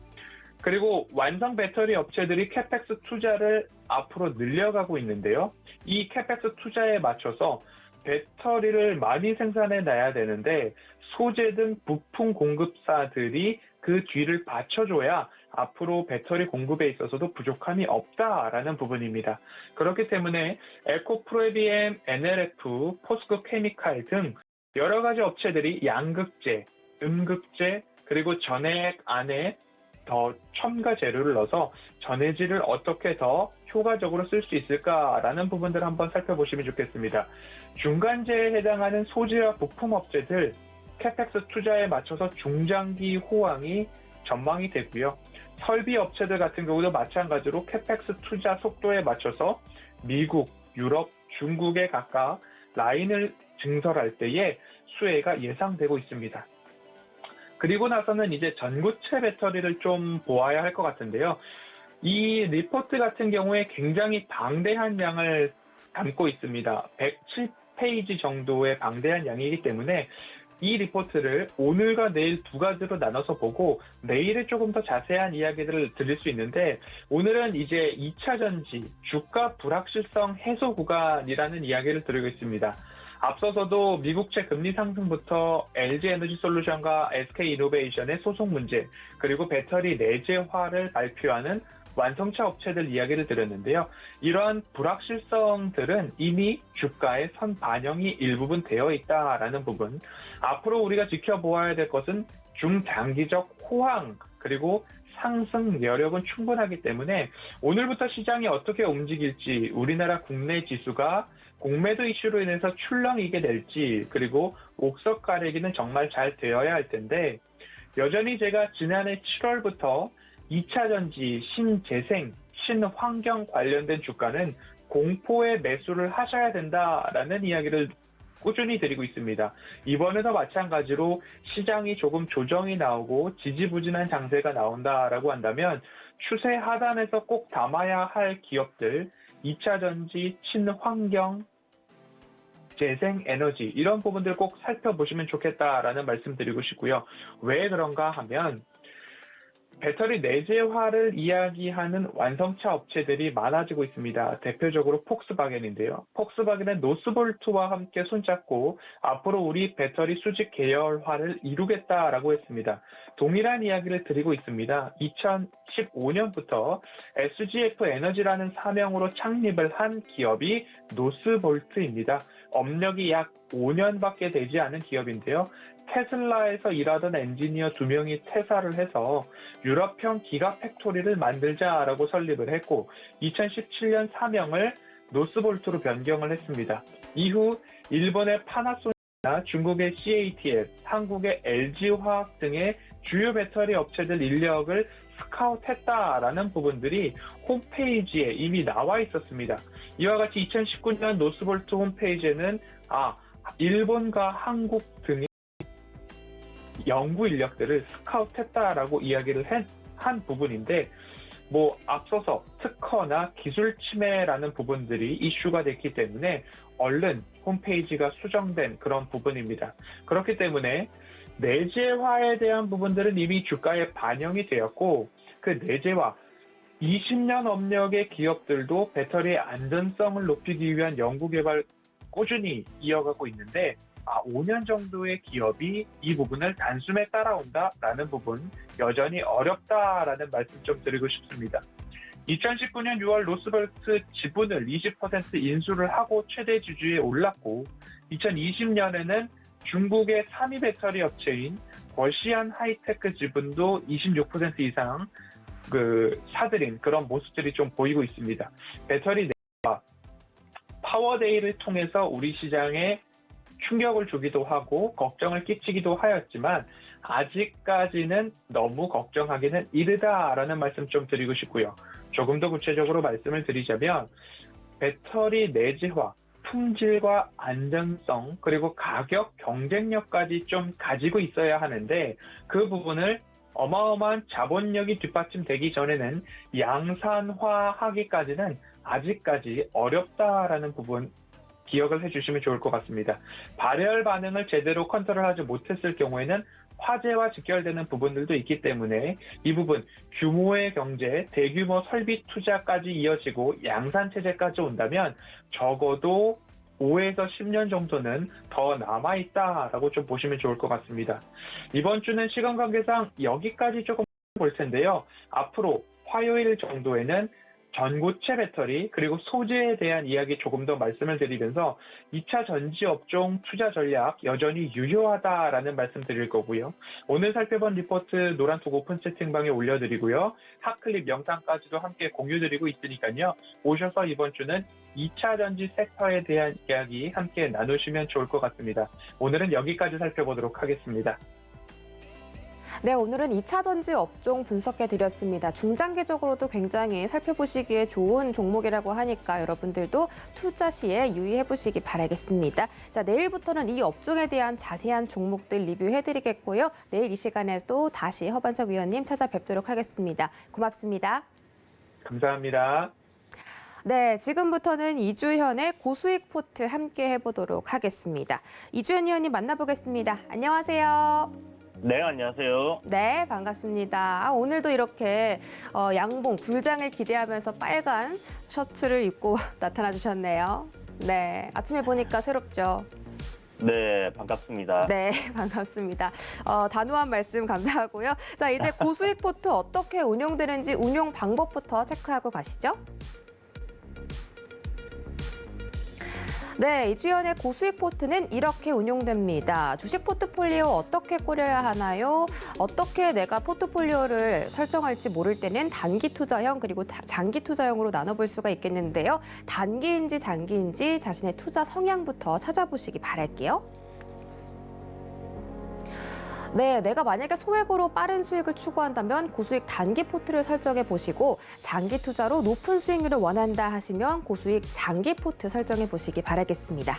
[SPEAKER 4] 그리고 완성 배터리 업체들이 캐펙스 투자를 앞으로 늘려가고 있는데요. 이 캐펙스 투자에 맞춰서 배터리를 많이 생산해 놔야 되는데 소재 등 부품 공급사들이 그 뒤를 받쳐줘야 앞으로 배터리 공급에 있어서도 부족함이 없다라는 부분입니다. 그렇기 때문에 에코프로비엠, NLF, 포스코 케미칼 등 여러 가지 업체들이 양극재, 음극재, 그리고 전해액 안에 더 첨가 재료를 넣어서 전해질을 어떻게 더 효과적으로 쓸 수 있을까라는 부분들을 한번 살펴보시면 좋겠습니다. 중간재에 해당하는 소재와 부품 업체들 캐펙스 투자에 맞춰서 중장기 호황이 전망이 되고요. 설비 업체들 같은 경우도 마찬가지로 캐펙스 투자 속도에 맞춰서 미국, 유럽, 중국에 각각 라인을 증설할 때에 수혜가 예상되고 있습니다. 그리고 나서는 이제 전구체 배터리를 좀 보아야 할 것 같은데요. 이 리포트 같은 경우에 굉장히 방대한 양을 담고 있습니다. 107페이지 정도의 방대한 양이기 때문에 이 리포트를 오늘과 내일 두 가지로 나눠서 보고 내일에 조금 더 자세한 이야기들을 드릴 수 있는데 오늘은 이제 2차 전지, 주가 불확실성 해소 구간이라는 이야기를 드리고 있습니다. 앞서서도 미국채 금리 상승부터 LG에너지솔루션과 SK이노베이션의 소송 문제, 그리고 배터리 내재화를 발표하는 완성차 업체들 이야기를 드렸는데요. 이러한 불확실성들은 이미 주가에 선 반영이 일부분 되어 있다라는 부분. 앞으로 우리가 지켜보아야 될 것은 중장기적 호황, 그리고 상승 여력은 충분하기 때문에 오늘부터 시장이 어떻게 움직일지, 우리나라 국내 지수가 공매도 이슈로 인해서 출렁이게 될지, 그리고 옥석 가리기는 정말 잘 되어야 할 텐데 여전히 제가 지난해 7월부터 2차 전지, 신재생, 신환경 관련된 주가는 공포의 매수를 하셔야 된다라는 이야기를 꾸준히 드리고 있습니다. 이번에도 마찬가지로 시장이 조금 조정이 나오고 지지부진한 장세가 나온다라고 한다면 추세 하단에서 꼭 담아야 할 기업들, 2차 전지, 친환경, 재생에너지 이런 부분들 꼭 살펴보시면 좋겠다라는 말씀 드리고 싶고요. 왜 그런가 하면 배터리 내재화를 이야기하는 완성차 업체들이 많아지고 있습니다. 대표적으로 폭스바겐인데요. 폭스바겐은 노스볼트와 함께 손잡고 앞으로 우리 배터리 수직 계열화를 이루겠다라고 했습니다. 동일한 이야기를 드리고 있습니다. 2015년부터 SGF 에너지라는 사명으로 창립을 한 기업이 노스볼트입니다. 업력이 약 5년밖에 되지 않은 기업인데요. 테슬라에서 일하던 엔지니어 2명이 퇴사를 해서 유럽형 기가 팩토리를 만들자라고 설립을 했고 2017년 사명을 노스볼트로 변경을 했습니다. 이후 일본의 파나소닉이나 중국의 CATL, 한국의 LG화학 등의 주요 배터리 업체들 인력을 스카웃했다라는 부분들이 홈페이지에 이미 나와 있었습니다. 이와 같이 2019년 노스볼트 홈페이지에는 일본과 한국 등의 연구 인력들을 스카웃했다라고 이야기를 한 부분인데 앞서서 특허나 기술 침해라는 부분들이 이슈가 됐기 때문에 얼른 홈페이지가 수정된 그런 부분입니다. 그렇기 때문에 내재화에 대한 부분들은 이미 주가에 반영이 되었고 그 내재화 20년 업력의 기업들도 배터리의 안전성을 높이기 위한 연구개발 꾸준히 이어가고 있는데 5년 정도의 기업이 이 부분을 단숨에 따라온다라는 부분 여전히 어렵다라는 말씀 좀 드리고 싶습니다. 2019년 6월 로스볼트 지분을 20% 인수를 하고 최대 주주에 올랐고 2020년에는 중국의 3위 배터리 업체인 거시안 하이테크 지분도 26% 이상 사들인 그런 모습들이 좀 보이고 있습니다. 배터리 내와 파워데이를 통해서 우리 시장에 충격을 주기도 하고 걱정을 끼치기도 하였지만 아직까지는 너무 걱정하기는 이르다라는 말씀 좀 드리고 싶고요. 조금 더 구체적으로 말씀을 드리자면 배터리 내재화, 품질과 안전성 그리고 가격 경쟁력까지 좀 가지고 있어야 하는데 그 부분을 어마어마한 자본력이 뒷받침되기 전에는 양산화하기까지는 아직까지 어렵다라는 부분 기억을 해주시면 좋을 것 같습니다. 발열 반응을 제대로 컨트롤하지 못했을 경우에는 화재와 직결되는 부분들도 있기 때문에 이 부분 규모의 경제, 대규모 설비 투자까지 이어지고 양산 체제까지 온다면 적어도 5에서 10년 정도는 더 남아있다라고 좀 보시면 좋을 것 같습니다. 이번 주는 시간 관계상 여기까지 조금 볼 텐데요. 앞으로 화요일 정도에는 전고체 배터리 그리고 소재에 대한 이야기 조금 더 말씀을 드리면서 2차 전지 업종 투자 전략 여전히 유효하다라는 말씀 드릴 거고요. 오늘 살펴본 리포트 노란톡 오픈 채팅방에 올려드리고요. 핫클립 영상까지도 함께 공유드리고 있으니까요. 오셔서 이번 주는 2차 전지 섹터에 대한 이야기 함께 나누시면 좋을 것 같습니다. 오늘은 여기까지 살펴보도록 하겠습니다.
[SPEAKER 2] 네, 오늘은 2차 전지 업종 분석해드렸습니다. 중장기적으로도 굉장히 살펴보시기에 좋은 종목이라고 하니까 여러분들도 투자 시에 유의해보시기 바라겠습니다. 자, 내일부터는 이 업종에 대한 자세한 종목들 리뷰해드리겠고요. 내일 이 시간에도 다시 허반석 위원님 찾아뵙도록 하겠습니다. 고맙습니다.
[SPEAKER 4] 감사합니다.
[SPEAKER 2] 네, 지금부터는 이주현의 고수익 포트 함께 해보도록 하겠습니다. 이주현 위원님 만나보겠습니다. 안녕하세요.
[SPEAKER 5] 네, 안녕하세요.
[SPEAKER 2] 네, 반갑습니다. 오늘도 이렇게 양봉, 불장을 기대하면서 빨간 셔츠를 입고 나타나 주셨네요. 네, 아침에 보니까 새롭죠?
[SPEAKER 5] 네, 반갑습니다.
[SPEAKER 2] 네, 반갑습니다. 단호한 말씀 감사하고요. 자, 이제 고수익 포트 어떻게 운용되는지 운용 방법부터 체크하고 가시죠. 네, 이주연의 고수익 포트는 이렇게 운용됩니다. 주식 포트폴리오 어떻게 꾸려야 하나요? 어떻게 내가 포트폴리오를 설정할지 모를 때는 단기 투자형 그리고 장기 투자형으로 나눠볼 수가 있겠는데요. 단기인지 장기인지 자신의 투자 성향부터 찾아보시기 바랄게요. 네, 내가 만약에 소액으로 빠른 수익을 추구한다면 고수익 단기 포트를 설정해 보시고 장기 투자로 높은 수익률을 원한다 하시면 고수익 장기 포트 설정해 보시기 바라겠습니다.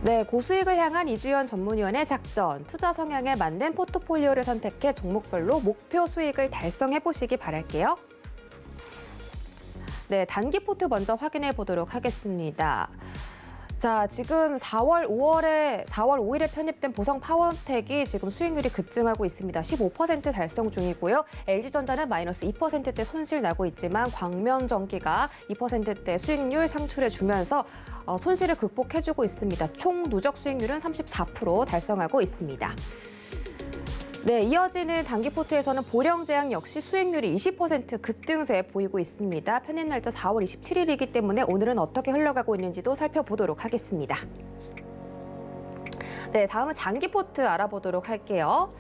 [SPEAKER 2] 네, 고수익을 향한 이주연 전문위원의 작전, 투자 성향에 맞는 포트폴리오를 선택해 종목별로 목표 수익을 달성해 보시기 바랄게요. 네, 단기 포트 먼저 확인해 보도록 하겠습니다. 자, 지금 4월 5일에 편입된 보성 파워텍이 지금 수익률이 급증하고 있습니다. 15% 달성 중이고요. LG전자는 마이너스 2%대 손실 나고 있지만 광명전기가 2%대 수익률 창출해주면서 손실을 극복해주고 있습니다. 총 누적 수익률은 34% 달성하고 있습니다. 네, 이어지는 단기포트에서는 보령제약 역시 수익률이 20% 급등세 보이고 있습니다. 편입 날짜 4월 27일이기 때문에 오늘은 어떻게 흘러가고 있는지도 살펴보도록 하겠습니다. 네, 다음은 장기포트 알아보도록 할게요.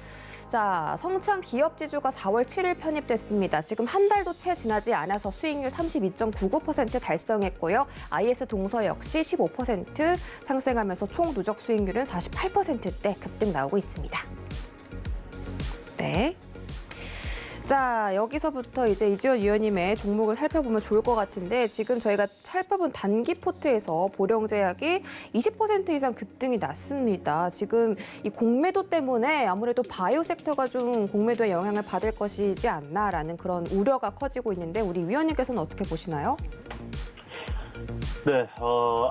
[SPEAKER 2] 자, 성창 기업지주가 4월 7일 편입됐습니다. 지금 한 달도 채 지나지 않아서 수익률 32.99% 달성했고요. IS 동서 역시 15% 상승하면서 총 누적 수익률은 48%대 급등 나오고 있습니다. 네. 자, 여기서부터 이제 이주연 위원님의 종목을 살펴보면 좋을 것 같은데 지금 저희가 살펴본 단기포트에서 보령제약이 20% 이상 급등이 났습니다. 지금 이 공매도 때문에 아무래도 바이오 섹터가 좀 공매도에 영향을 받을 것이지 않나라는 그런 우려가 커지고 있는데 우리 위원님께서는 어떻게 보시나요?
[SPEAKER 5] 네,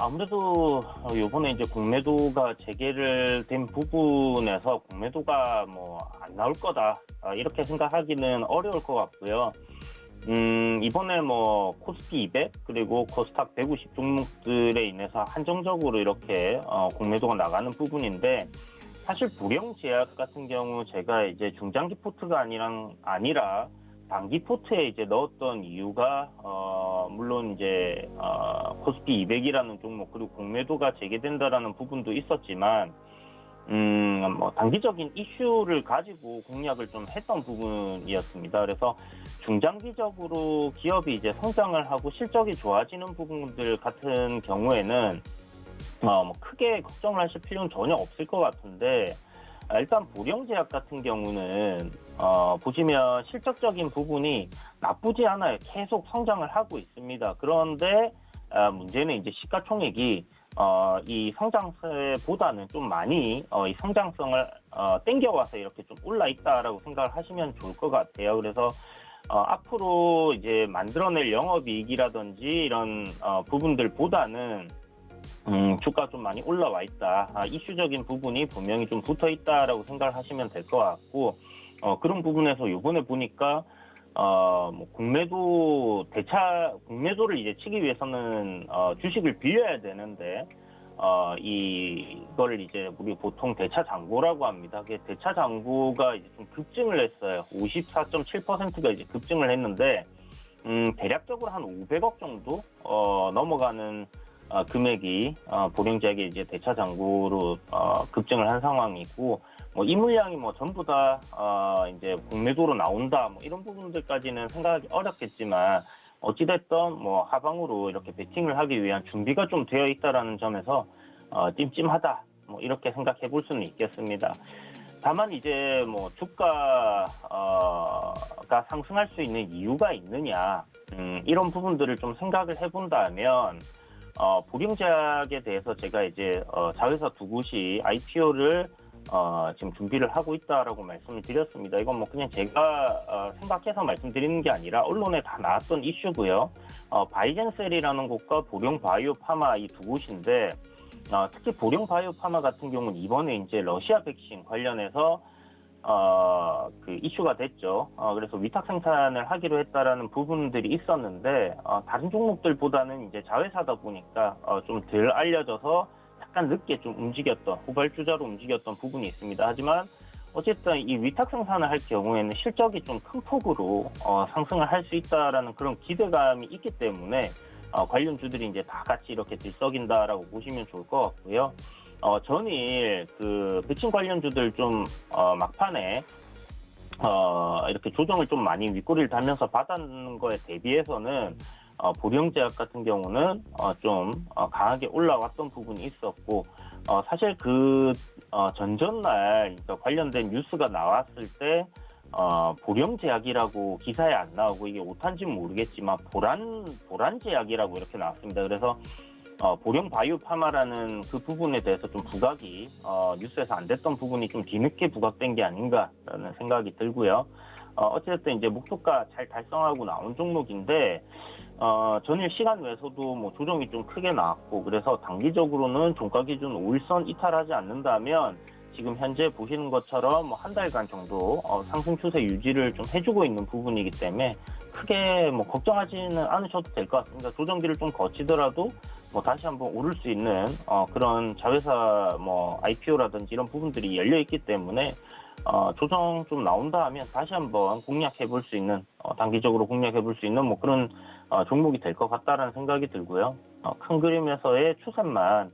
[SPEAKER 5] 아무래도 요번에 이제 공매도가 재개를 된 부분에서 공매도가 뭐 안 나올 거다 이렇게 생각하기는 어려울 것 같고요. 이번에 뭐 코스피 200 그리고 코스닥 150 종목들에 인해서 한정적으로 이렇게 공매도가 나가는 부분인데 사실 보령제약 같은 경우 제가 이제 중장기 포트가 아니라 단기 포트에 이제 넣었던 이유가 물론 이제 코스피 200이라는 종목 그리고 공매도가 재개된다라는 부분도 있었지만 뭐 단기적인 이슈를 가지고 공략을 좀 했던 부분이었습니다. 그래서 중장기적으로 기업이 이제 성장을 하고 실적이 좋아지는 부분들 같은 경우에는 뭐 크게 걱정을 하실 필요는 전혀 없을 것 같은데 일단 보령제약 같은 경우는 보시면 실적적인 부분이 나쁘지 않아요. 계속 성장을 하고 있습니다. 그런데 문제는 이제 시가총액이 이 성장세보다는 좀 많이 이 성장성을 땡겨와서 이렇게 좀 올라 있다라고 생각을 하시면 좋을 것 같아요. 그래서 앞으로 이제 만들어낼 영업이익이라든지 이런 부분들보다는 주가 좀 많이 올라와 있다. 이슈적인 부분이 분명히 좀 붙어 있다라고 생각을 하시면 될 것 같고 그런 부분에서 이번에 보니까 뭐 공매도를 이제 치기 위해서는 주식을 빌려야 되는데 이걸 이제 우리 보통 대차 잔고라고 합니다. 대차 잔고가 이제 좀 급증을 했어요. 54.7%가 이제 급증을 했는데 대략적으로 한 500억 정도 넘어가는 금액이 보령제약의 이제 대차 잔고로 급증을 한 상황이고 뭐 이 물량이 뭐 전부 다 이제 공매도로 나온다 뭐 이런 부분들까지는 생각하기 어렵겠지만 어찌됐든 뭐 하방으로 이렇게 베팅을 하기 위한 준비가 좀 되어 있다라는 점에서 찜찜하다 뭐 이렇게 생각해 볼 수는 있겠습니다. 다만 이제 뭐 주가가 상승할 수 있는 이유가 있느냐 이런 부분들을 좀 생각을 해본다면 보령제약에 대해서 제가 이제 자회사 두 곳이 IPO를 지금 준비를 하고 있다라고 말씀을 드렸습니다. 이건 뭐 그냥 제가 생각해서 말씀드리는 게 아니라 언론에 다 나왔던 이슈고요. 바이젠셀이라는 곳과 보령바이오파마 이 두 곳인데 특히 보령바이오파마 같은 경우는 이번에 이제 러시아 백신 관련해서 그 이슈가 됐죠. 그래서 위탁 생산을 하기로 했다라는 부분들이 있었는데 다른 종목들보다는 이제 자회사다 보니까 좀 덜 알려져서 약간 늦게 좀 움직였던 후발주자로 움직였던 부분이 있습니다. 하지만 어쨌든 이 위탁 생산을 할 경우에는 실적이 좀 큰 폭으로 상승을 할 수 있다라는 그런 기대감이 있기 때문에 관련주들이 이제 다 같이 이렇게 들썩인다라고 보시면 좋을 것 같고요. 전일 그 백신 관련주들 좀 막판에 이렇게 조정을 좀 많이 윗꼬리를 달면서 받았는 거에 대비해서는 보령제약 같은 경우는 좀 강하게 올라왔던 부분이 있었고 사실 그 전전날 그러니까 관련된 뉴스가 나왔을 때 보령제약이라고 기사에 안 나오고 이게 오탄지는 모르겠지만 보란제약이라고 이렇게 나왔습니다. 그래서 보령바이오파마라는 그 부분에 대해서 좀 부각이 뉴스에서 안 됐던 부분이 좀 뒤늦게 부각된 게 아닌가라는 생각이 들고요. 어쨌든 이제 목표가 잘 달성하고 나온 종목인데 전일 시간 외에서도 뭐 조정이 좀 크게 나왔고 그래서 단기적으로는 종가 기준 5일선 이탈하지 않는다면 지금 현재 보시는 것처럼 뭐 한 달간 정도 상승 추세 유지를 좀 해주고 있는 부분이기 때문에 크게 뭐 걱정하지는 않으셔도 될 것 같습니다. 조정기를 좀 거치더라도 뭐 다시 한번 오를 수 있는 그런 자회사 뭐 IPO라든지 이런 부분들이 열려 있기 때문에 조정 좀 나온다 하면 다시 한번 공략해 볼 수 있는 단기적으로 공략해 볼 수 있는 뭐 그런 종목이 될 것 같다라는 생각이 들고요. 큰 그림에서의 추세만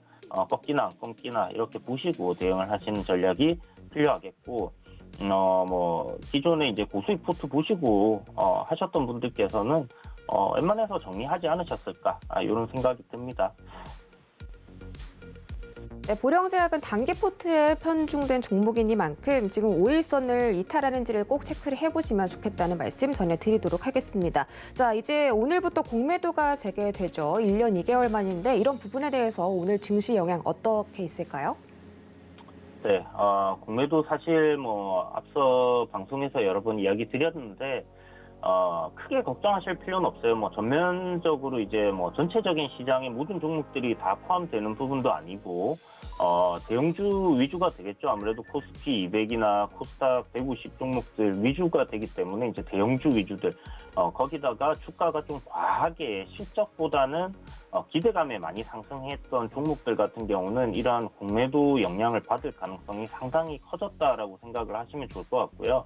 [SPEAKER 5] 꺾이나 안 꺾이나 이렇게 보시고 대응을 하시는 전략이 필요하겠고, 뭐 기존에 이제 고수익 포트 보시고 하셨던 분들께서는 웬만해서 정리하지 않으셨을까 이런 생각이 듭니다.
[SPEAKER 2] 네, 보령제약은 단기 포트에 편중된 종목이니만큼 지금 5일선을 이탈하는지를 꼭 체크를 해보시면 좋겠다는 말씀 전해드리도록 하겠습니다. 자, 이제 오늘부터 공매도가 재개되죠. 1년 2개월 만인데 이런 부분에 대해서 오늘 증시 영향 어떻게 있을까요?
[SPEAKER 5] 네, 공매도 사실 뭐 앞서 방송에서 여러 번 이야기 드렸는데 크게 걱정하실 필요는 없어요. 뭐 전면적으로 이제 뭐 전체적인 시장의 모든 종목들이 다 포함되는 부분도 아니고 대형주 위주가 되겠죠. 아무래도 코스피 200이나 코스닥 150 종목들 위주가 되기 때문에 이제 대형주 위주들 거기다가 주가가 좀 과하게 실적보다는 기대감에 많이 상승했던 종목들 같은 경우는 이러한 공매도 영향을 받을 가능성이 상당히 커졌다라고 생각을 하시면 좋을 것 같고요.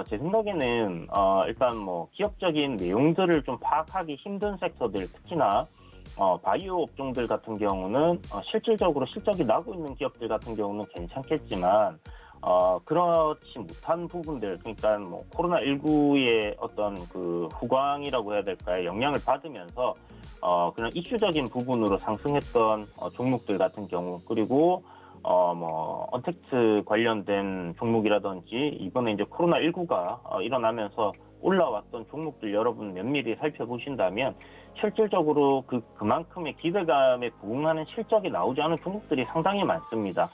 [SPEAKER 5] 제 생각에는 일단 뭐 기업적인 내용들을 좀 파악하기 힘든 섹터들, 특히나 바이오 업종들 같은 경우는 실질적으로 실적이 나고 있는 기업들 같은 경우는 괜찮겠지만 그렇지 못한 부분들, 그러니까 뭐 코로나19의 어떤 그 후광이라고 해야 될까요? 영향을 받으면서 그런 이슈적인 부분으로 상승했던 종목들 같은 경우, 그리고 뭐 언택트 관련된 종목이라든지 이번에 이제 코로나19가 일어나면서 올라왔던 종목들 여러분 면밀히 살펴보신다면 실질적으로 그만큼의 기대감에 부응하는 실적이 나오지 않은 종목들이 상당히 많습니다.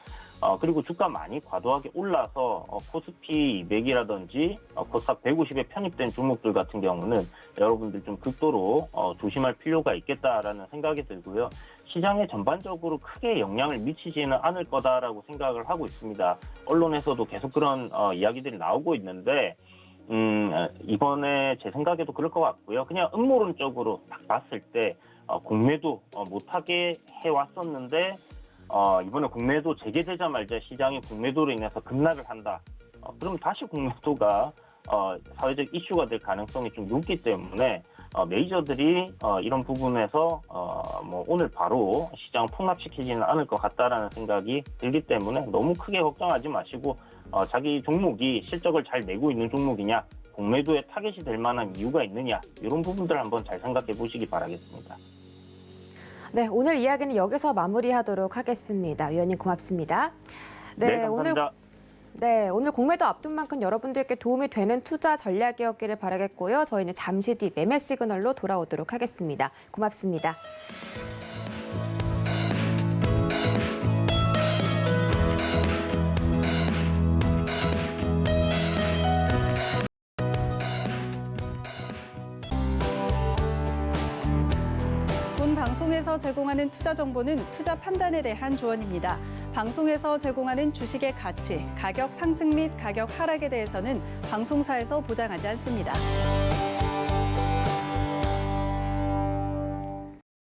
[SPEAKER 5] 그리고 주가 많이 과도하게 올라서 코스피 200이라든지 코스닥 150에 편입된 종목들 같은 경우는 여러분들 좀 극도로 조심할 필요가 있겠다라는 생각이 들고요. 시장에 전반적으로 크게 영향을 미치지는 않을 거다라고 생각을 하고 있습니다. 언론에서도 계속 그런 이야기들이 나오고 있는데 이번에 제 생각에도 그럴 것 같고요. 그냥 음모론적으로 딱 봤을 때 공매도 못하게 해왔었는데 이번에 공매도 재개되자마자 시장이 공매도로 인해서 급락을 한다. 그럼 다시 공매도가 사회적 이슈가 될 가능성이 좀 높기 때문에 메이저들이 이런 부분에서 뭐 오늘 바로 시장 폭락시키지는 않을 것 같다라는 생각이 들기 때문에 너무 크게 걱정하지 마시고 자기 종목이 실적을 잘 내고 있는 종목이냐, 공매도에 타겟이 될 만한 이유가 있느냐, 이런 부분들 한번 잘 생각해 보시기 바라겠습니다.
[SPEAKER 2] 네, 오늘 이야기는 여기서 마무리하도록 하겠습니다. 위원님 고맙습니다.
[SPEAKER 5] 네, 감사합니다.
[SPEAKER 2] 오늘 공매도 앞둔 만큼 여러분들께 도움이 되는 투자 전략이었기를 바라겠고요. 저희는 잠시 뒤 매매 시그널로 돌아오도록 하겠습니다. 고맙습니다.
[SPEAKER 1] 본 방송에서 제공하는 투자 정보는 투자 판단에 대한 조언입니다. 방송에서 제공하는 주식의 가치, 가격 상승 및 가격 하락에 대해서는 방송사에서 보장하지 않습니다.